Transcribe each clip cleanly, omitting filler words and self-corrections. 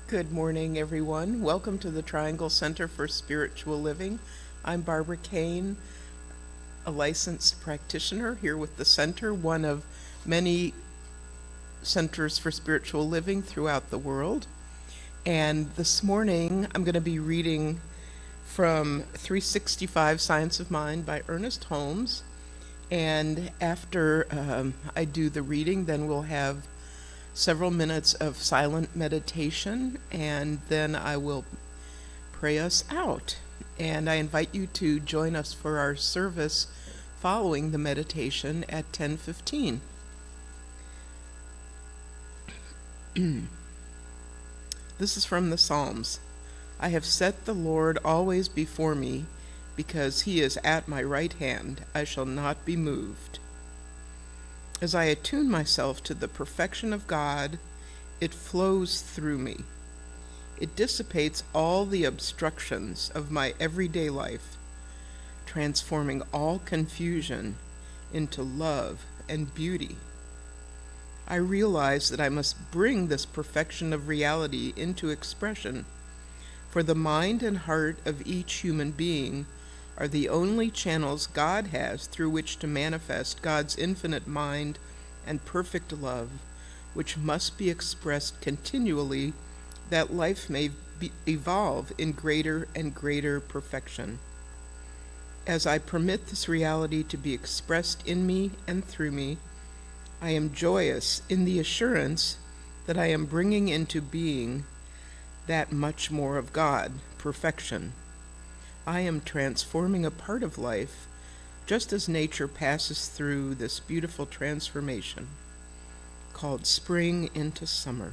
Good morning, everyone. Welcome to the Triangle Center for Spiritual Living. I'm Barbara Kane, a licensed practitioner here with the center, one of many centers for spiritual living throughout the world. And this morning, I'm going to be reading from 365 Science of Mind by Ernest Holmes. And after I do the reading, then we'll have several minutes of silent meditation, and then I will pray us out. And I invite you to join us for our service following the meditation at 10:15. This is from the Psalms. I have set the Lord always before me, because he is at my right hand. I shall not be moved. As I attune myself to the perfection of God, it flows through me. It dissipates all the obstructions of my everyday life, transforming all confusion into love and beauty. I realize that I must bring this perfection of reality into expression, for the mind and heart of each human being are the only channels God has through which to manifest God's infinite mind and perfect love, which must be expressed continually, that life may evolve in greater and greater perfection. As I permit this reality to be expressed in me and through me, I am joyous in the assurance that I am bringing into being that much more of God, perfection. I am transforming a part of life, just as nature passes through this beautiful transformation called spring into summer.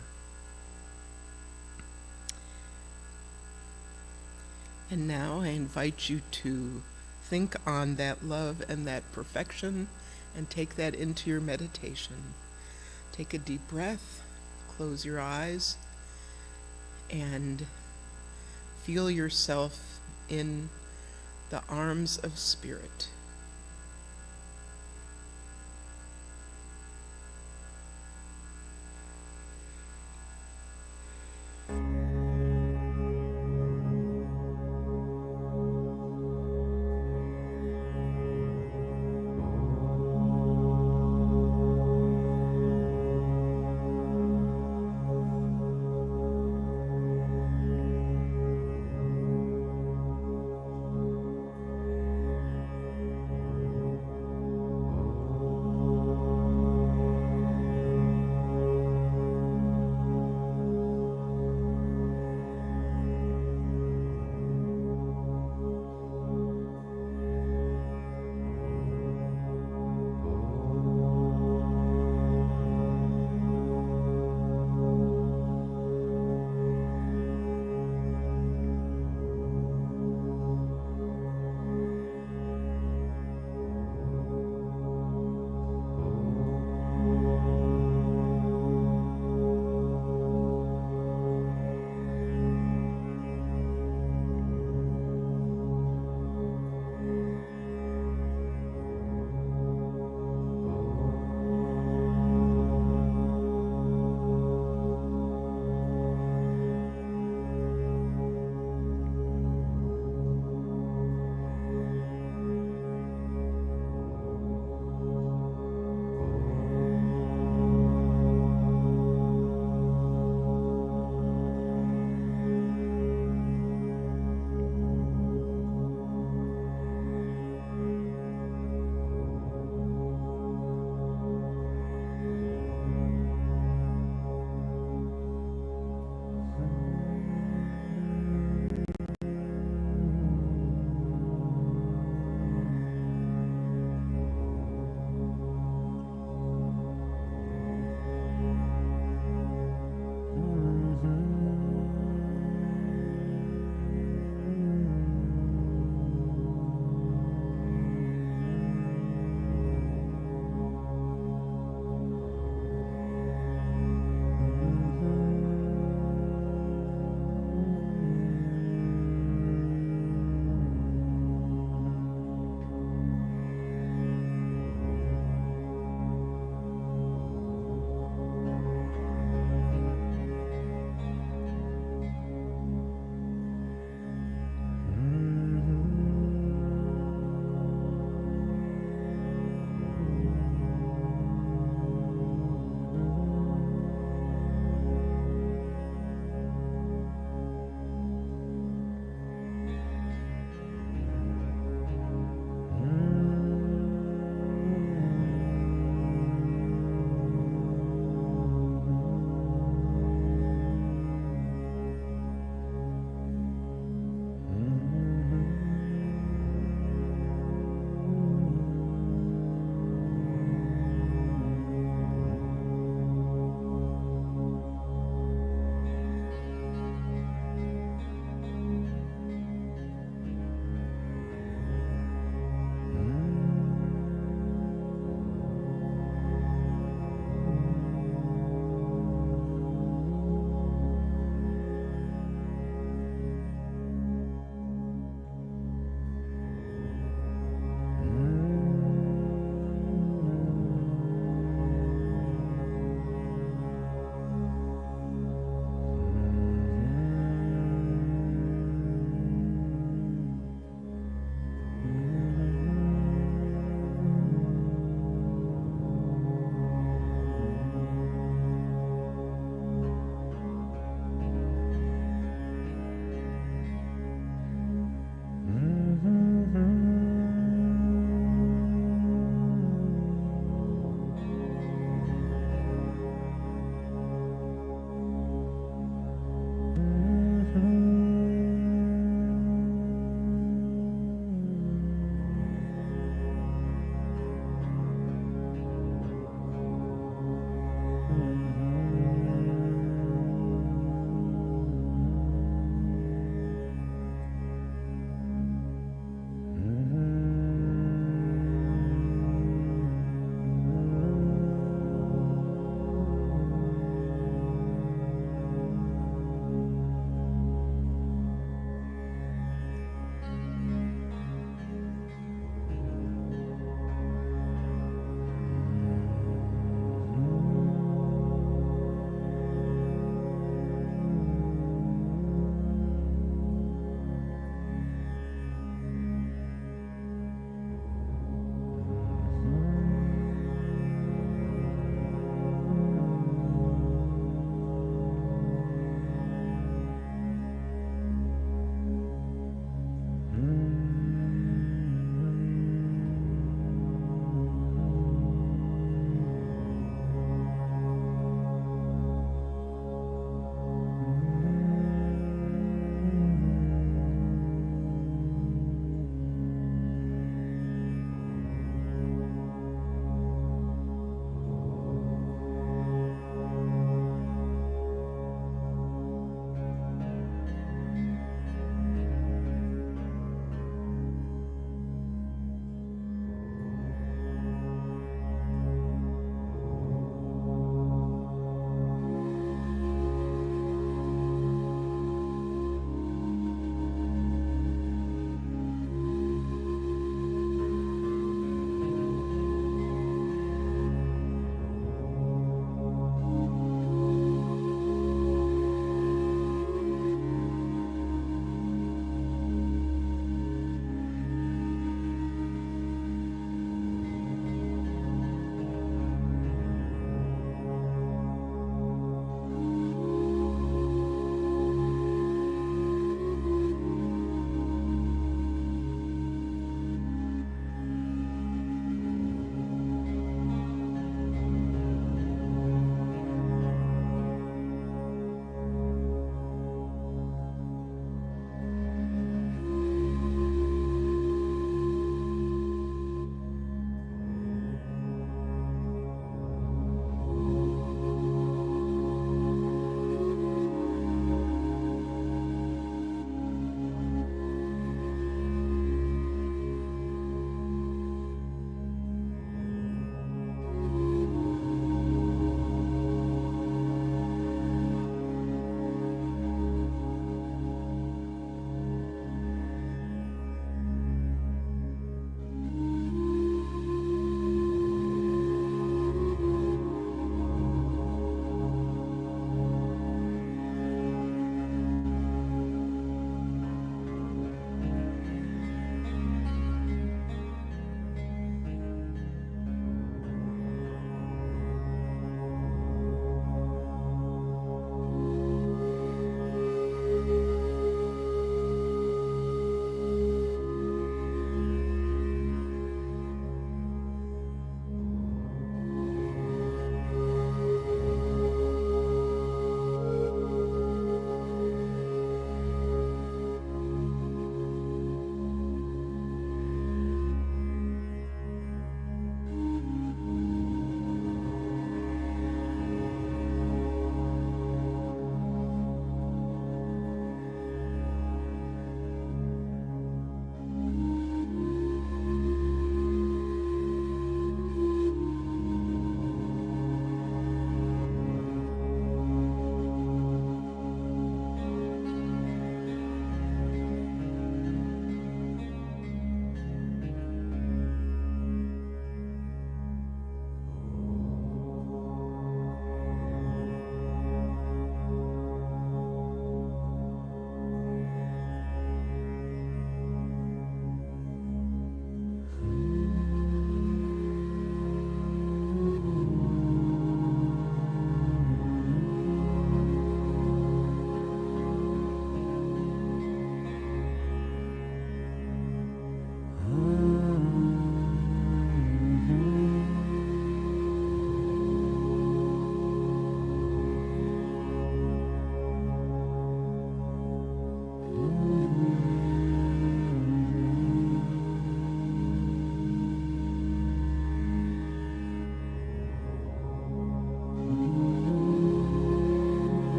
And now I invite you to think on that love and that perfection and take that into your meditation. Take a deep breath, close your eyes, and feel yourself in the arms of spirit.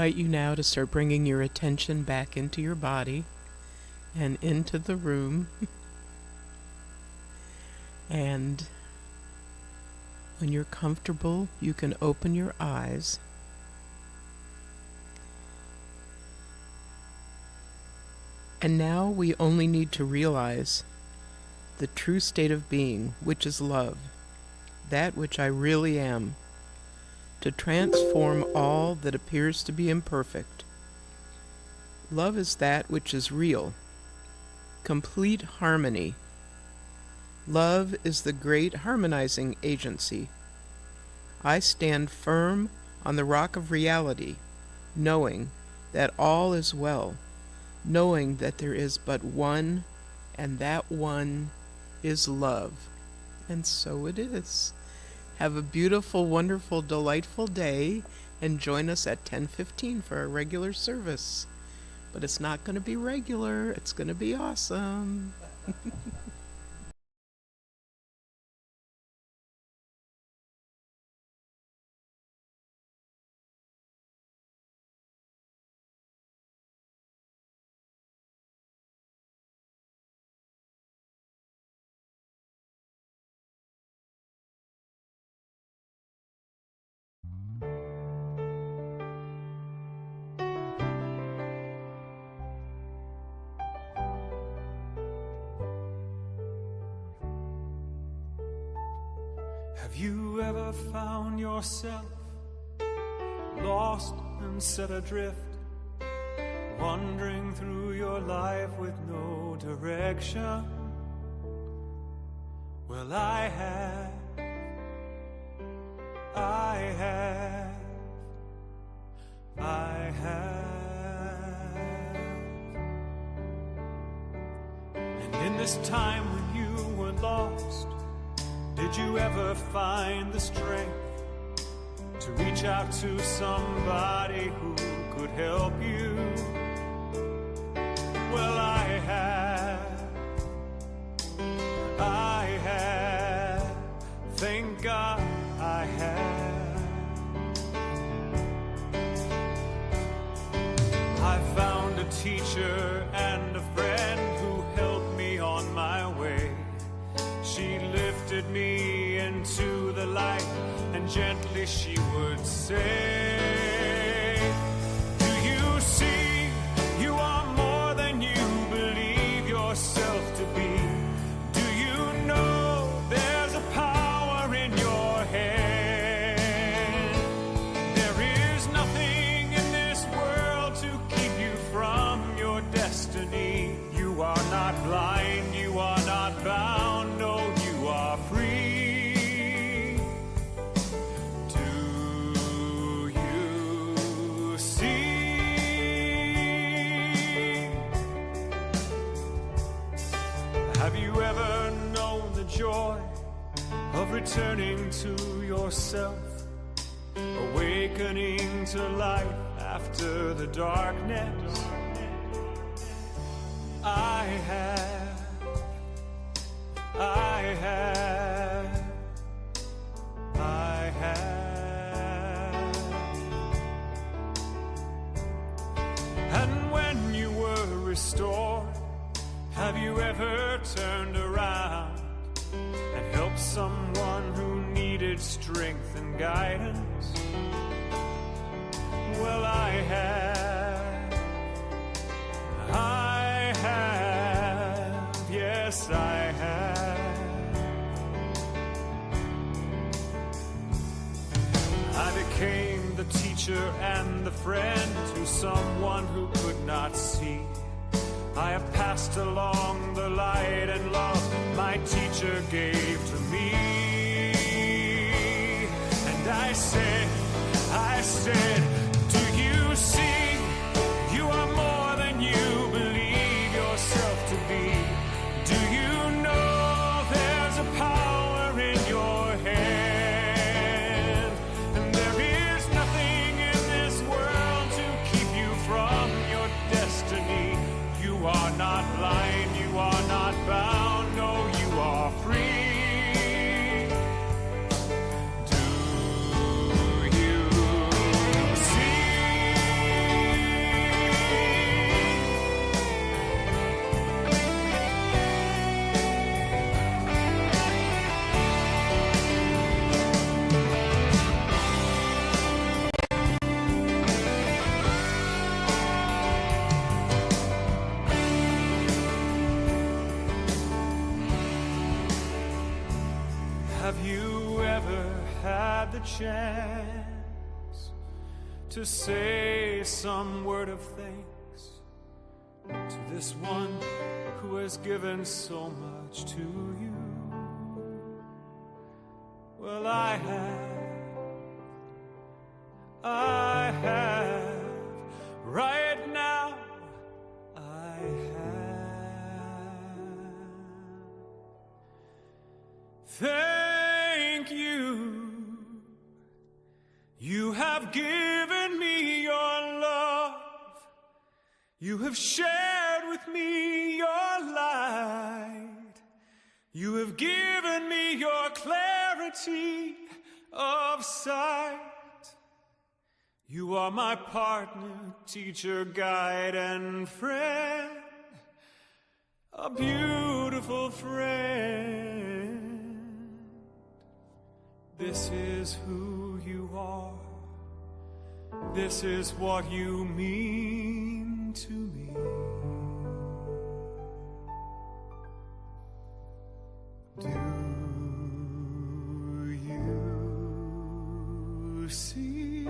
invite you now to start bringing your attention back into your body and into the room. And when you're comfortable, you can open your eyes. And now we only need to realize the true state of being, which is love, that which I really am, to transform all that appears to be imperfect. Love is that which is real, complete harmony. Love is the great harmonizing agency. I stand firm on the rock of reality, knowing that all is well, knowing that there is but one, and that one is love. And so it is. Have a beautiful, wonderful, delightful day, and join us at 10:15 for our regular service. But it's not going to be regular, it's going to be awesome. Have you ever found yourself lost and set adrift, wandering through your life with no direction? Well, I have. And in this time when you were lost, did you ever find the strength to reach out to somebody who could help you? Well, I have. Thank God I have. I found a teacher and a friend who helped me on my way. She lifted me into the light, and gently she would say, do you see, you are more than you believe yourself to be? Do you know there's a power in your hand? There is nothing in this world to keep you from your destiny. You are not blind, you are not bound, no, you are free. Do you see? Have you ever known the joy of returning to yourself, awakening to life after the darkness? I have. And when you were restored, have you ever turned around and helped someone who needed strength and guidance? Well, I have. Yes, I have. I became the teacher and the friend to someone who could not see. I have passed along the light and love my teacher gave to me. And I said, do you see? You are more than you believe yourself to be. Do you know there's a power in your hand? And there is nothing in this world to keep you from your destiny. You are not blind, you are not bound, no, you are free. Do you see? you ever had the chance to say some word of thanks to this one who has given so much to you? Well, I have, right now, I have. Thank you. You have given me your love. You have shared with me your light. You have given me your clarity of sight. You are my partner, teacher, guide, and friend. A beautiful friend. This is who you are. This is what you mean to me. Do you see?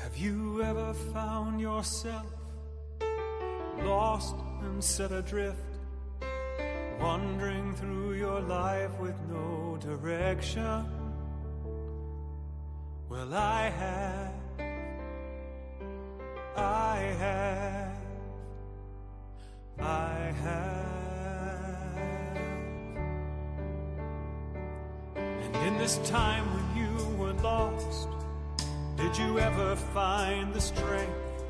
Have you ever found yourself lost and set adrift, wandering through your life with no direction? Well, I have. And in this time when you were lost, did you ever find the strength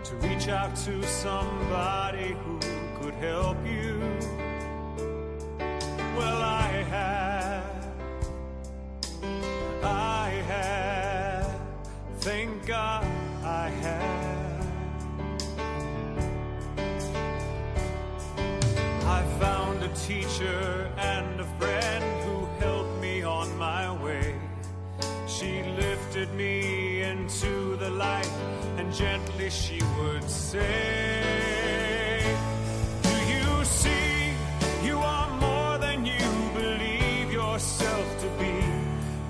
to reach out to somebody who could help you? Well, I have. Thank God I have. I found a teacher and a friend who helped me on my way. She lifted me into the light, and gently she would say, do you see, you are more than you believe yourself to be?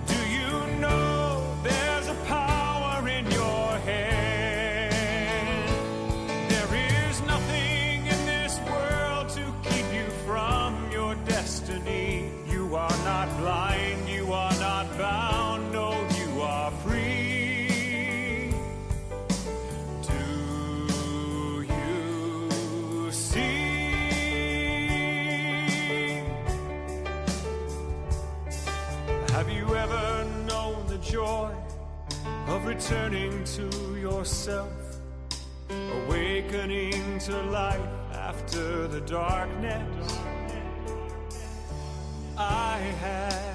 Do you know there's a power in your hand? There is nothing in this world to keep you from your destiny. You are not blind, you are not bound, no, you are free. Do you see? Have you ever known the joy of returning to yourself, awakening to life after the darkness? I have.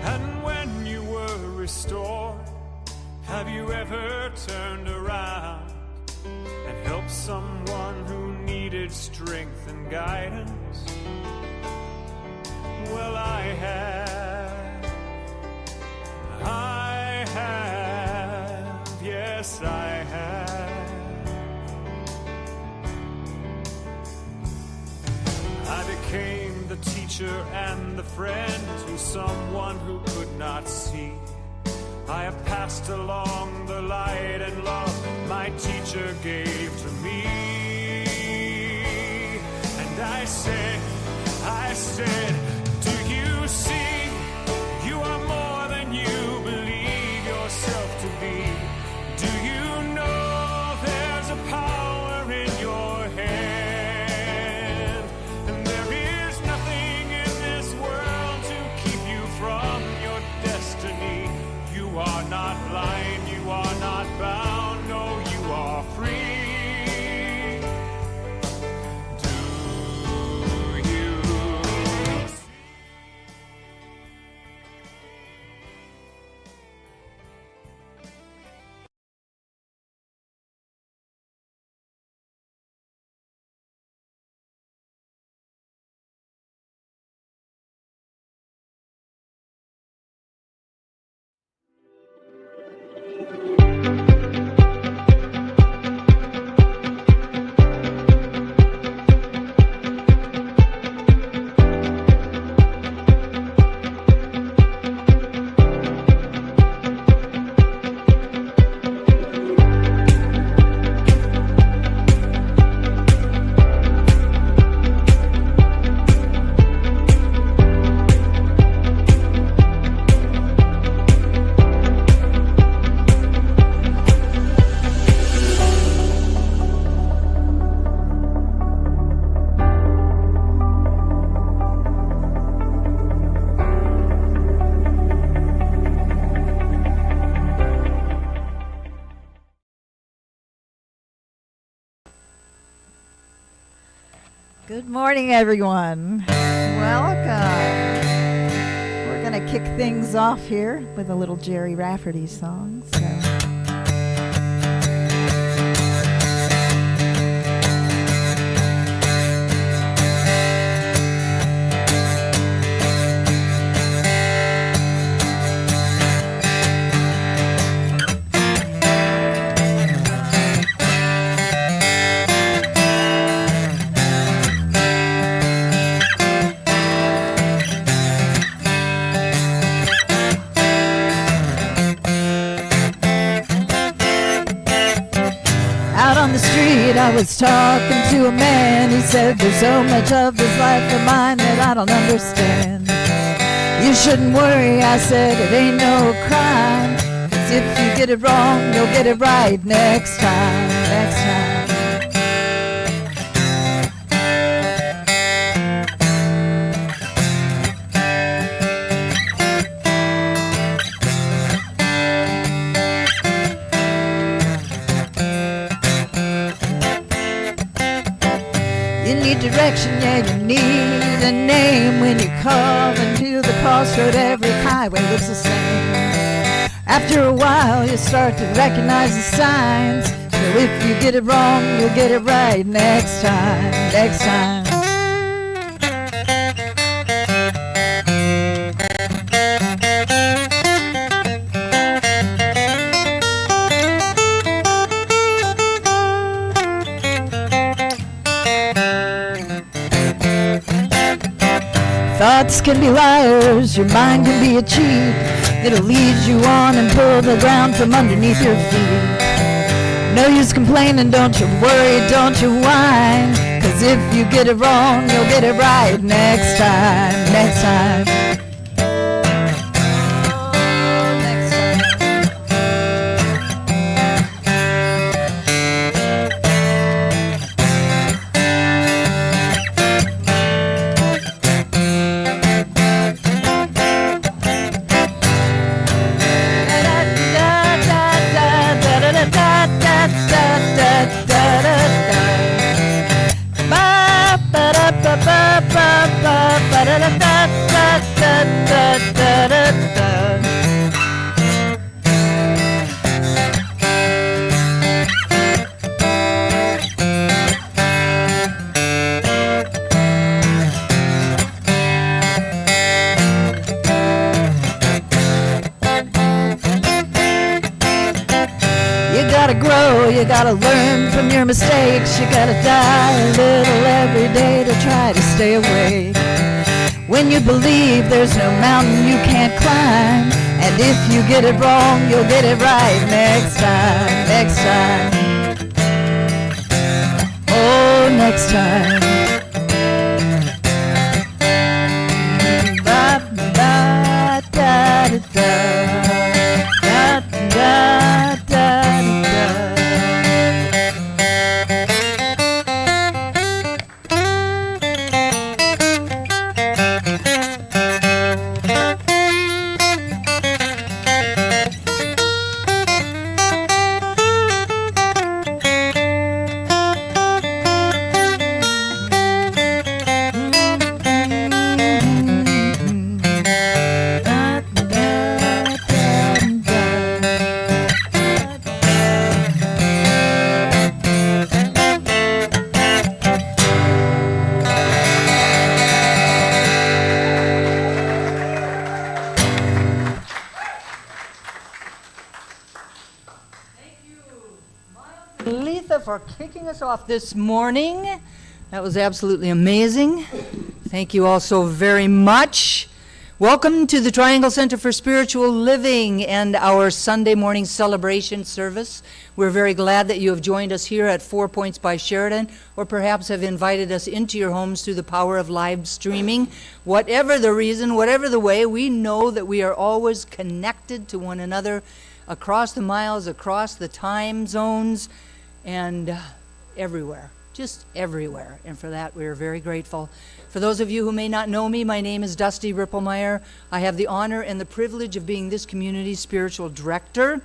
And when you were restored, have you ever turned around and helped someone who needed strength and guidance? Well, I have. Yes, I have. I became the teacher and the friend to someone who could not see. I have passed along the light and love my teacher gave to me. And I said, do you see? You are more than you believe yourself to be. Do you know there's a power in your hand? And there is nothing in this world to keep you from your destiny. You are not blind, you are not bound, no, you are free. Good morning, everyone. Welcome. We're going to kick things off here with a little Jerry Rafferty song. I was talking to a man, he said there's so much of this life of mine that I don't understand. You shouldn't worry, I said, it ain't no crime, 'cause if you get it wrong, you'll get it right next time, next time. Direction, yeah, you need a name. When you come into the crossroad, every highway looks the same. After a while, you start to recognize the signs. So if you get it wrong, you'll get it right next time, next time. Thoughts can be liars, your mind can be a cheat. It'll lead you on and pull the ground from underneath your feet. No use complaining, don't you worry, don't you whine. 'Cause if you get it wrong, you'll get it right next time, next time. You gotta learn from your mistakes. You gotta die a little every day to try to stay awake. When you believe there's no mountain you can't climb, and if you get it wrong, you'll get it right next time, next time. Oh, next time. For kicking us off this morning. That was absolutely amazing. Thank you all so very much. Welcome to the Triangle Center for Spiritual Living and our Sunday morning celebration service. We're very glad that you have joined us here at 4 Points by Sheridan, or perhaps have invited us into your homes through the power of live streaming. Whatever the reason, whatever the way, we know that we are always connected to one another across the miles, across the time zones, and everywhere, just everywhere. And for that, we are very grateful. For those of you who may not know me, my name is Dusty Rippelmeyer. I have the honor and the privilege of being this community's spiritual director.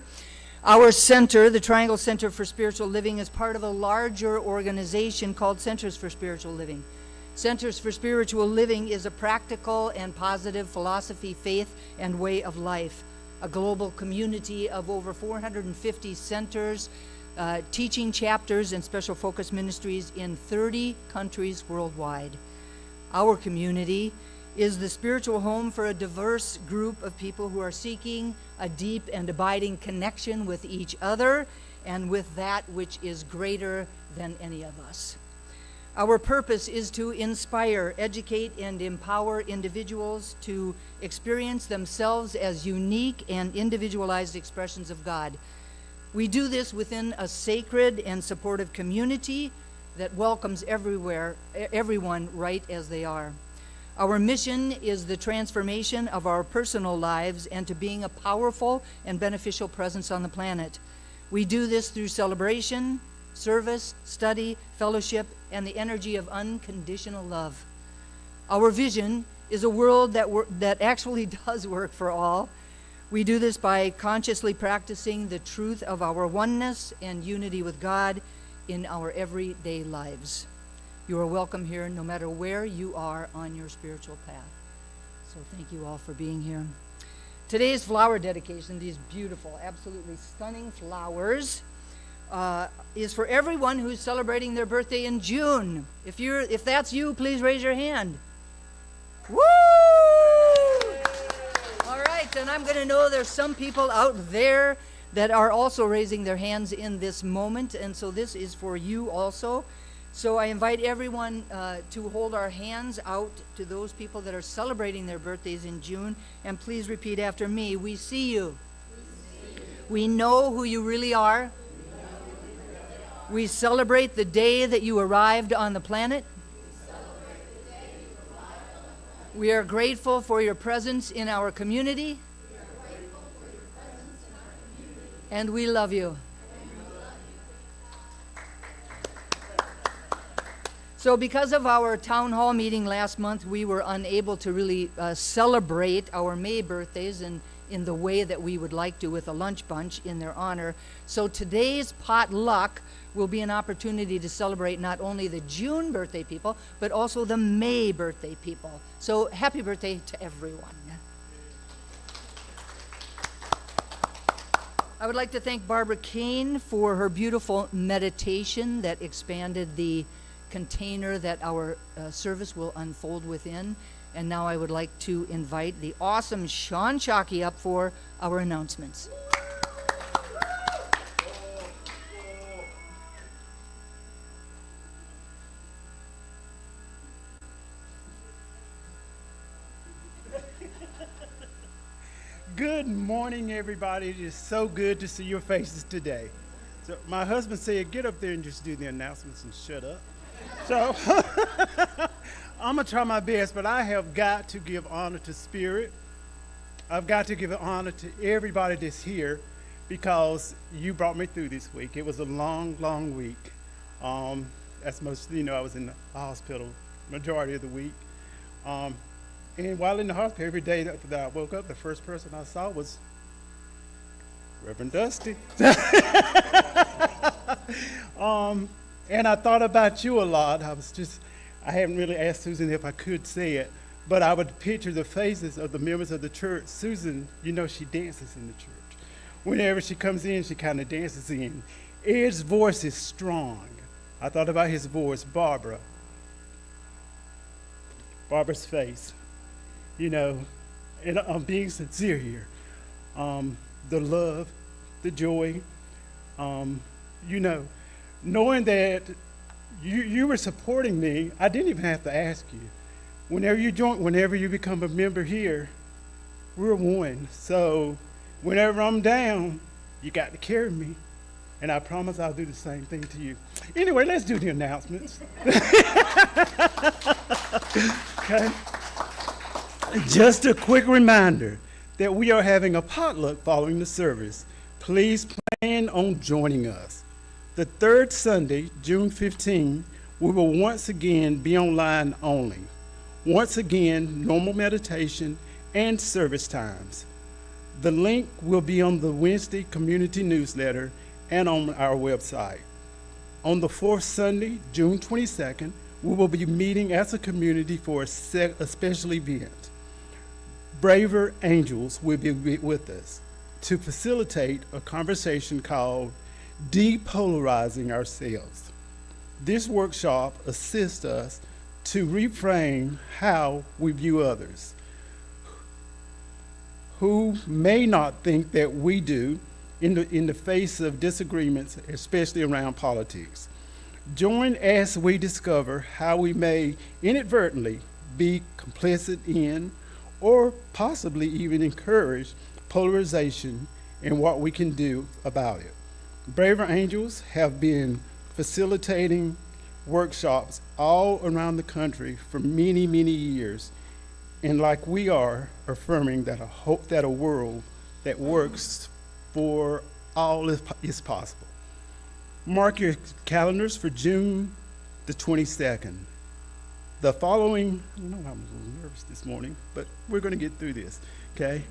Our center, the Triangle Center for Spiritual Living, is part of a larger organization called Centers for Spiritual Living. Centers for Spiritual Living is a practical and positive philosophy, faith, and way of life. A global community of over 450 centers, teaching chapters, and special focus ministries in 30 countries worldwide. Our community is the spiritual home for a diverse group of people who are seeking a deep and abiding connection with each other and with that which is greater than any of us. Our purpose is to inspire, educate, and empower individuals to experience themselves as unique and individualized expressions of God. We do this within a sacred and supportive community that welcomes everyone right as they are. Our mission is the transformation of our personal lives and to being a powerful and beneficial presence on the planet. We do this through celebration, service, study, fellowship, and the energy of unconditional love. Our vision is a world that actually does work for all. We do this by consciously practicing the truth of our oneness and unity with God in our everyday lives. You are welcome here no matter where you are on your spiritual path. So thank you all for being here. Today's flower dedication, these beautiful, absolutely stunning flowers, is for everyone who's celebrating their birthday in June. If that's you, please raise your hand. Woo! All right, and I'm going to know there's some people out there that are also raising their hands in this moment, and so this is for you also. So I invite everyone to hold our hands out to those people that are celebrating their birthdays in June, and please repeat after me. We see you. We know who you really are. We celebrate the day that you arrived on the planet. We are grateful for your presence in our community. And we love you. So because of our town hall meeting last month, we were unable to really celebrate our May birthdays in the way that we would like to with a lunch bunch in their honor. So today's potluck will be an opportunity to celebrate not only the June birthday people, but also the May birthday people. So happy birthday to everyone. I would like to thank Barbara Kane for her beautiful meditation that expanded the container that our service will unfold within. And now I would like to invite the awesome Sean Shockey up for our announcements. Good morning, everybody. It is so good to see your faces today. So my husband said, get up there and just do the announcements and shut up. So I'm going to try my best, but I have got to give honor to Spirit. I've got to give honor to everybody that's here because you brought me through this week. It was a long, long week. As most of you know, I was in the hospital majority of the week. And while in the hospital, every day that I woke up, the first person I saw was Reverend Dusty. And I thought about you a lot. I haven't really asked Susan if I could say it, but I would picture the faces of the members of the church. Susan, you know, she dances in the church. Whenever she comes in, she kind of dances in. Ed's voice is strong. I thought about his voice, Barbara's face. You know, and I'm being sincere here. The love, the joy, you know, knowing that you were supporting me, I didn't even have to ask you. Whenever you become a member here, we're one. So whenever I'm down, you got to carry me. And I promise I'll do the same thing to you. Anyway, let's do the announcements. Okay. Just a quick reminder that we are having a potluck following the service. Please plan on joining us. The third Sunday, June 15, we will once again be online only. Once again, normal meditation and service times. The link will be on the Wednesday community newsletter and on our website. On the fourth Sunday, June 22nd, we will be meeting as a community for a special event. Braver angels will be with us to facilitate a conversation called Depolarizing Ourselves. This workshop assists us to reframe how we view others who may not think that we do in the face of disagreements, especially around politics. Join as we discover how we may inadvertently be complicit in or possibly even encourage polarization and what we can do about it. Braver Angels have been facilitating workshops all around the country for many, many years, and like we are affirming that a world that works for all is possible. Mark your calendars for June the 22nd. The following, I know I was a little nervous this morning, but we're going to get through this, okay?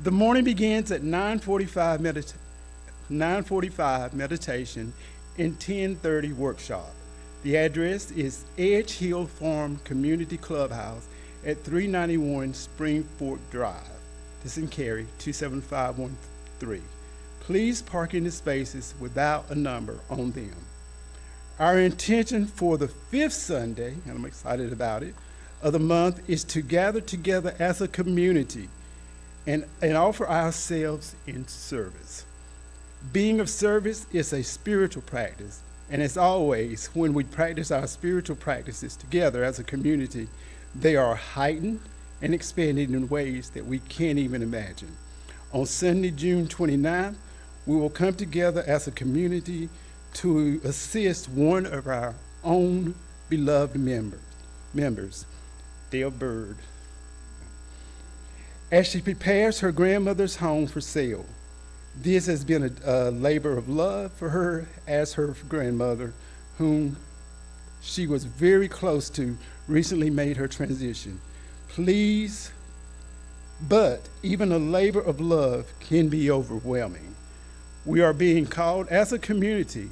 The morning begins at 9:45 meditation and 10:30 workshop. The address is Edge Hill Farm Community Clubhouse at 391 Spring Fork Drive. This is in Cary, 27513. Please park in the spaces without a number on them. Our intention for the fifth Sunday, and I'm excited about it, of the month is to gather together as a community and offer ourselves in service. Being of service is a spiritual practice, and as always, when we practice our spiritual practices together as a community, they are heightened and expanded in ways that we can't even imagine. On Sunday, June 29th, we will come together as a community to assist one of our own beloved members, Dale Bird, as she prepares her grandmother's home for sale. This has been a labor of love for her as her grandmother, whom she was very close to, recently made her transition. But even a labor of love can be overwhelming. We are being called as a community,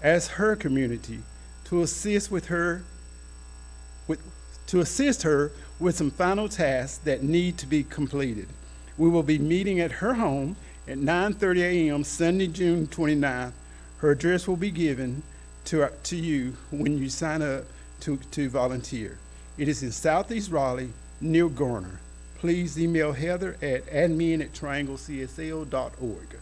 as her community, to assist her with some final tasks that need to be completed. We will be meeting at her home at 9:30 a.m. Sunday, June 29th. Her address will be given to you when you sign up to volunteer. It is in Southeast Raleigh, near Garner. Please email Heather at admin@trianglecsl.org.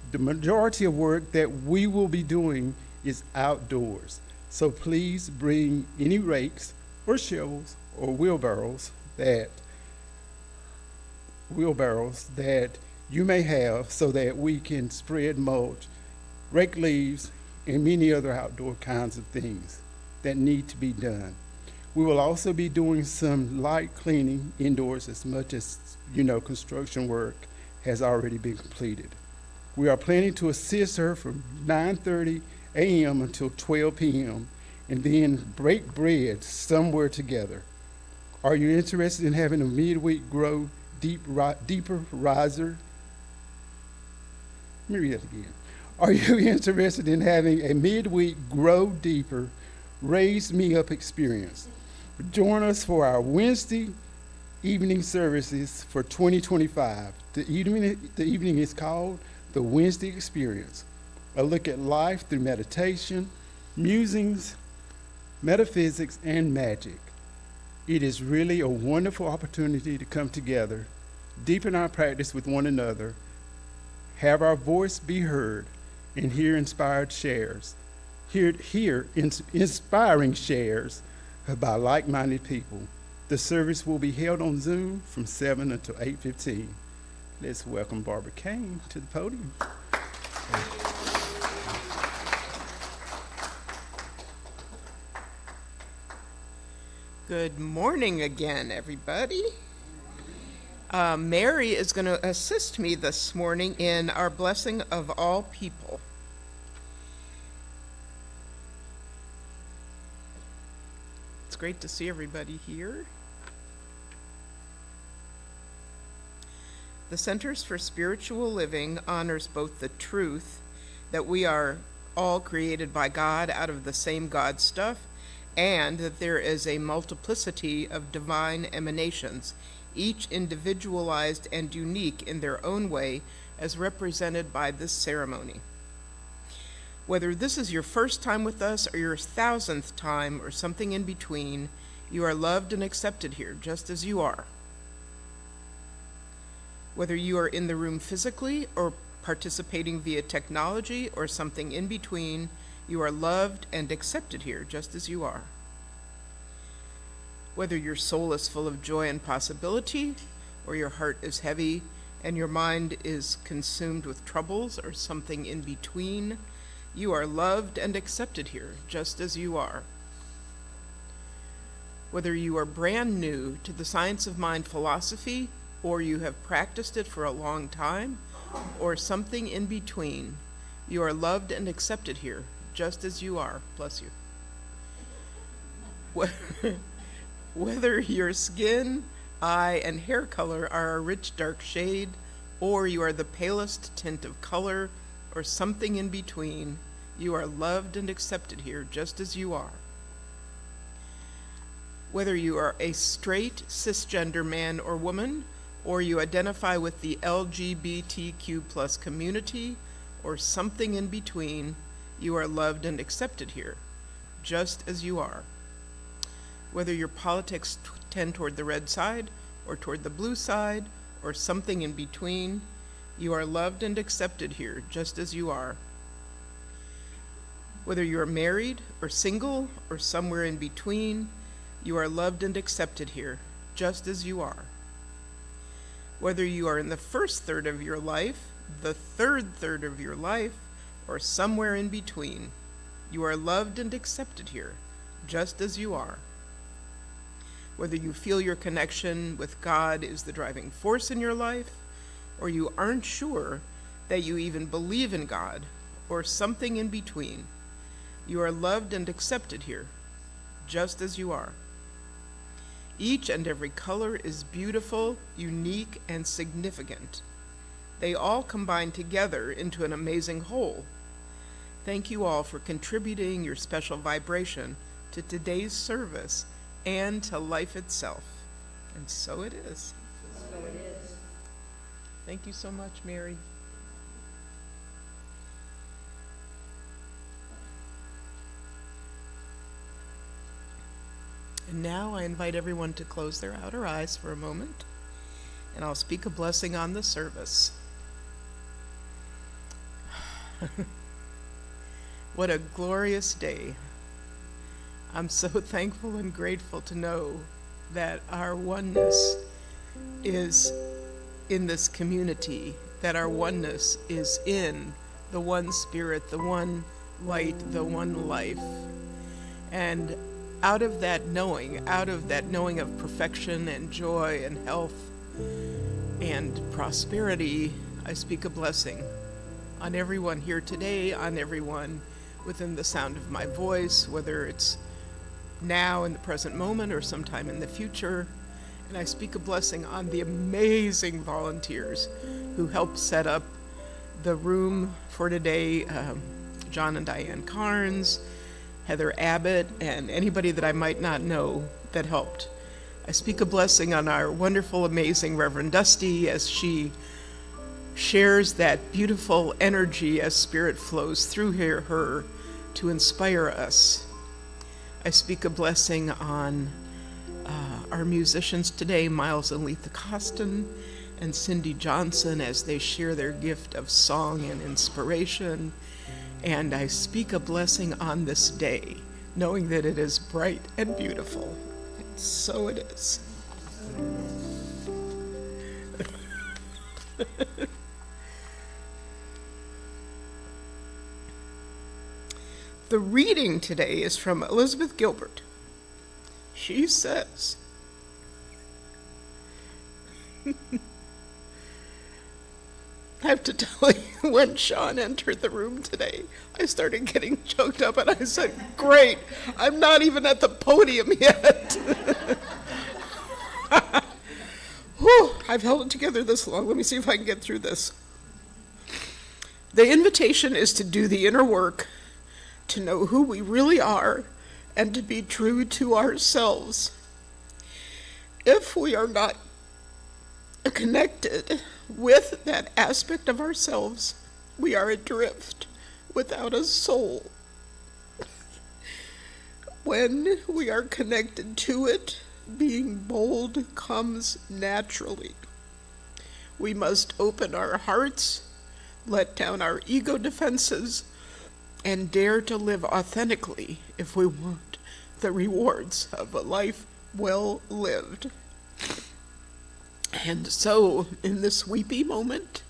The majority of work that we will be doing is outdoors, so please bring any rakes or shovels or wheelbarrows that you may have so that we can spread mulch, rake leaves, and many other outdoor kinds of things that need to be done. We will also be doing some light cleaning indoors as much as construction work has already been completed. We are planning to assist her from 9:30 a.m. until 12 p.m. and then break bread somewhere together. Are you interested in having a midweek grow deeper riser? Let me read that again. Are you interested in having a midweek grow deeper, raise me up experience? Join us for our Wednesday evening services for 2025. The evening is called The Wednesday Experience, a look at life through meditation, musings, metaphysics, and magic. It is really a wonderful opportunity to come together, deepen our practice with one another, have our voice be heard, and hear inspiring shares by like-minded people. The service will be held on Zoom from 7 until 8:15. Let's welcome Barbara Kane to the podium. Good morning again, everybody. Mary is going to assist me this morning in our blessing of all people. It's great to see everybody here. The Centers for Spiritual Living honors both the truth that we are all created by God out of the same God stuff and that there is a multiplicity of divine emanations, each individualized and unique in their own way, as represented by this ceremony. Whether this is your first time with us or your 1,000th time or something in between, you are loved and accepted here, just as you are. Whether you are in the room physically or participating via technology or something in between, you are loved and accepted here, just as you are. Whether your soul is full of joy and possibility, or your heart is heavy and your mind is consumed with troubles or something in between, you are loved and accepted here, just as you are. Whether you are brand new to the science of mind philosophy, or you have practiced it for a long time, or something in between, you are loved and accepted here, just as you are. Bless you. Whether your skin, eye, and hair color are a rich dark shade, or you are the palest tint of color, or something in between, you are loved and accepted here, just as you are. Whether you are a straight, cisgender man or woman, or you identify with the LGBTQ+ community, or something in between, you are loved and accepted here, just as you are. Whether your politics tend toward the red side, or toward the blue side, or something in between, you are loved and accepted here, just as you are. Whether you are married, or single, or somewhere in between, you are loved and accepted here, just as you are. Whether you are in the first third of your life, the third third of your life, or somewhere in between, you are loved and accepted here, just as you are. Whether you feel your connection with God is the driving force in your life, or you aren't sure that you even believe in God, or something in between, you are loved and accepted here, just as you are. Each and every color is beautiful, unique, and significant. They all combine together into an amazing whole. Thank you all for contributing your special vibration to today's service and to life itself. And so it is. So it is. Thank you so much, Mary. And now I invite everyone to close their outer eyes for a moment, and I'll speak a blessing on the service. What a glorious day. I'm so thankful and grateful to know that our oneness is in this community, that our oneness is in the one spirit, the one light, the one life. And out of that knowing of perfection and joy and health and prosperity, I speak a blessing on everyone here today, on everyone within the sound of my voice, whether it's now in the present moment or sometime in the future. And I speak a blessing on the amazing volunteers who helped set up the room for today, John and Diane Carnes, Heather Abbott, and anybody that I might not know that helped. I speak a blessing on our wonderful, amazing Reverend Dusty as she shares that beautiful energy as Spirit flows through her to inspire us. I speak a blessing on our musicians today, Miles and Letha Costin and Cindy Johnson, as they share their gift of song and inspiration. And I speak a blessing on this day, knowing that it is bright and beautiful. And so it is. The reading today is from Elizabeth Gilbert. She says, I have to tell you, when Sean entered the room today, I started getting choked up and I said, great, I'm not even at the podium yet. Whew, I've held it together this long. Let me see if I can get through this. The invitation is to do the inner work, to know who we really are, and to be true to ourselves. If we are not connected with that aspect of ourselves, we are adrift without a soul. When we are connected to it, being bold comes naturally. We must open our hearts, let down our ego defenses, and dare to live authentically if we want the rewards of a life well lived. And so, in this weepy moment,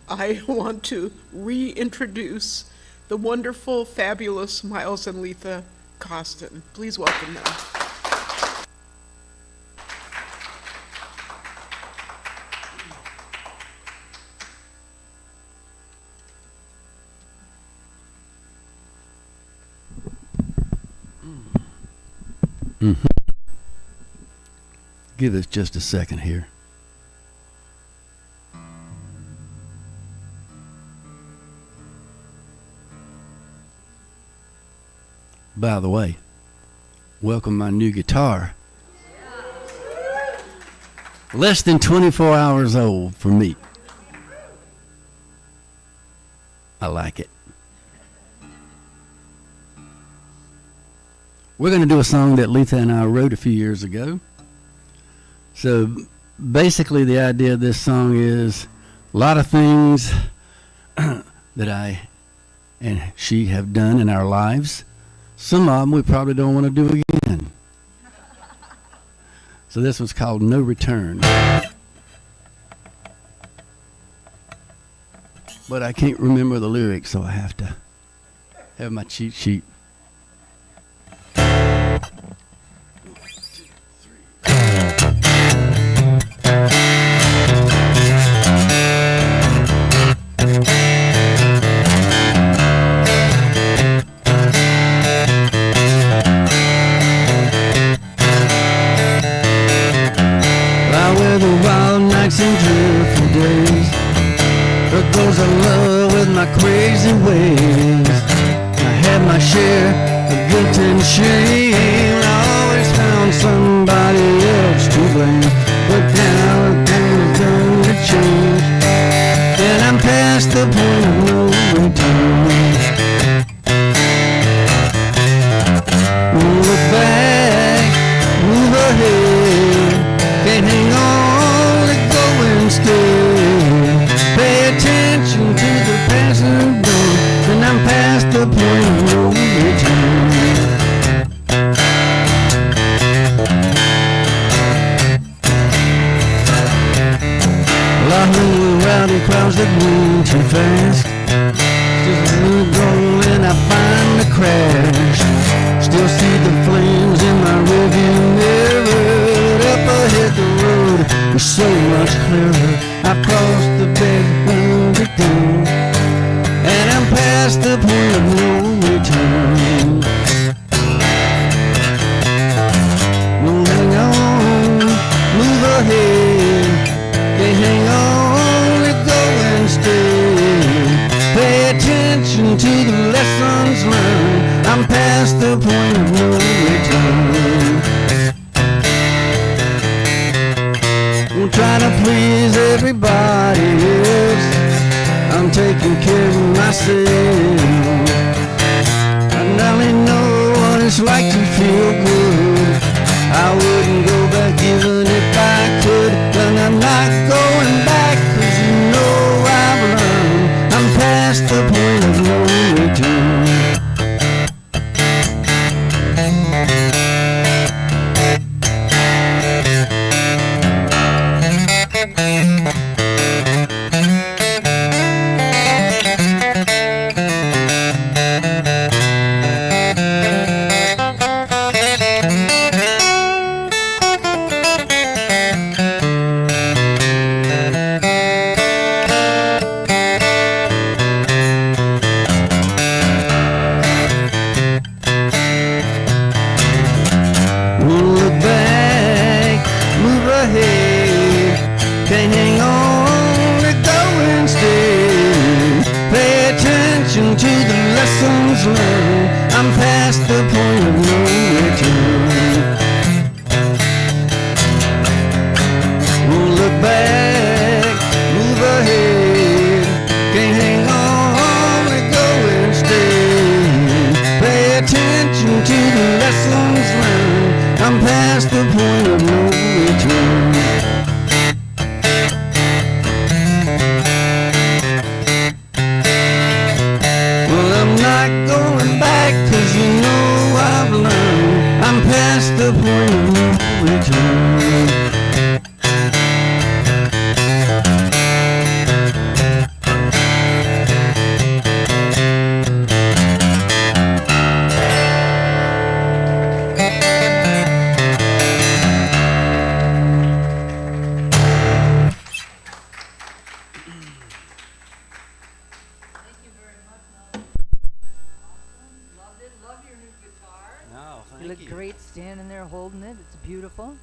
I want to reintroduce the wonderful, fabulous Miles and Letha Costin. Please welcome them. Give us just a second here. By the way, welcome my new guitar. Less than 24 hours old for me. I like it. We're going to do a song that Letha and I wrote a few years ago. So basically the idea of this song is a lot of things that I and she have done in our lives. Some of them we probably don't want to do again. So this one's called No Return. But I can't remember the lyrics, so I have to have my cheat sheet. And dreadful days, but those I love with my crazy ways. I had my share of guilt and shame. I always found somebody else to blame, but now everything's done to change, and I'm past the point of no return. Look back, move ahead, can't hang on. Pay attention to the passing door, and I'm past the point of no return. Well, I hung with rowdy crowds that move too fast. Just let go and I find the crash. Still see the flames in my rearview mirror. Up ahead the road was so much clearer. I crossed the bed down, and I'm past the point of no return. No, hang on, move ahead. Can't hang on, let go and stay. Pay attention to the lessons learned. I'm past the point of no return. Won't try to please everybody else. I'm taking care of myself. I only know what it's like to feel good. I wouldn't go back even if I could. And I'm not going back, 'cause you know I've learned. I'm past the point of no return. To the lessons learned, I'm past the point of no I'm past the point of no return. Well, I'm not going back, 'cause you know I've learned I'm past the point of no return. Love your new guitar. Oh, You look great standing there holding it. It's beautiful.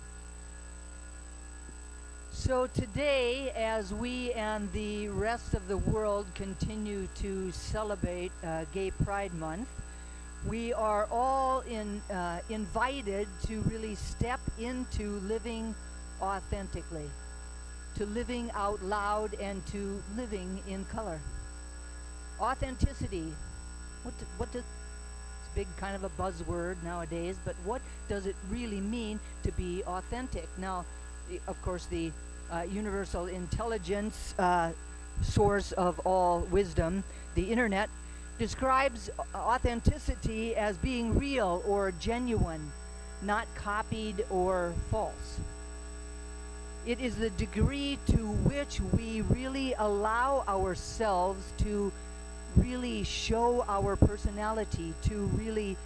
So today, as we and the rest of the world continue to celebrate Gay Pride Month, we are all invited to really step into living authentically, to living out loud, and to living in color. Authenticity. What does it's big kind of a buzzword nowadays, but what does it really mean to be authentic? Now, of course, the universal intelligence source of all wisdom, the internet, describes authenticity as being real or genuine, not copied or false. It is the degree to which we really allow ourselves to really show our personality, to really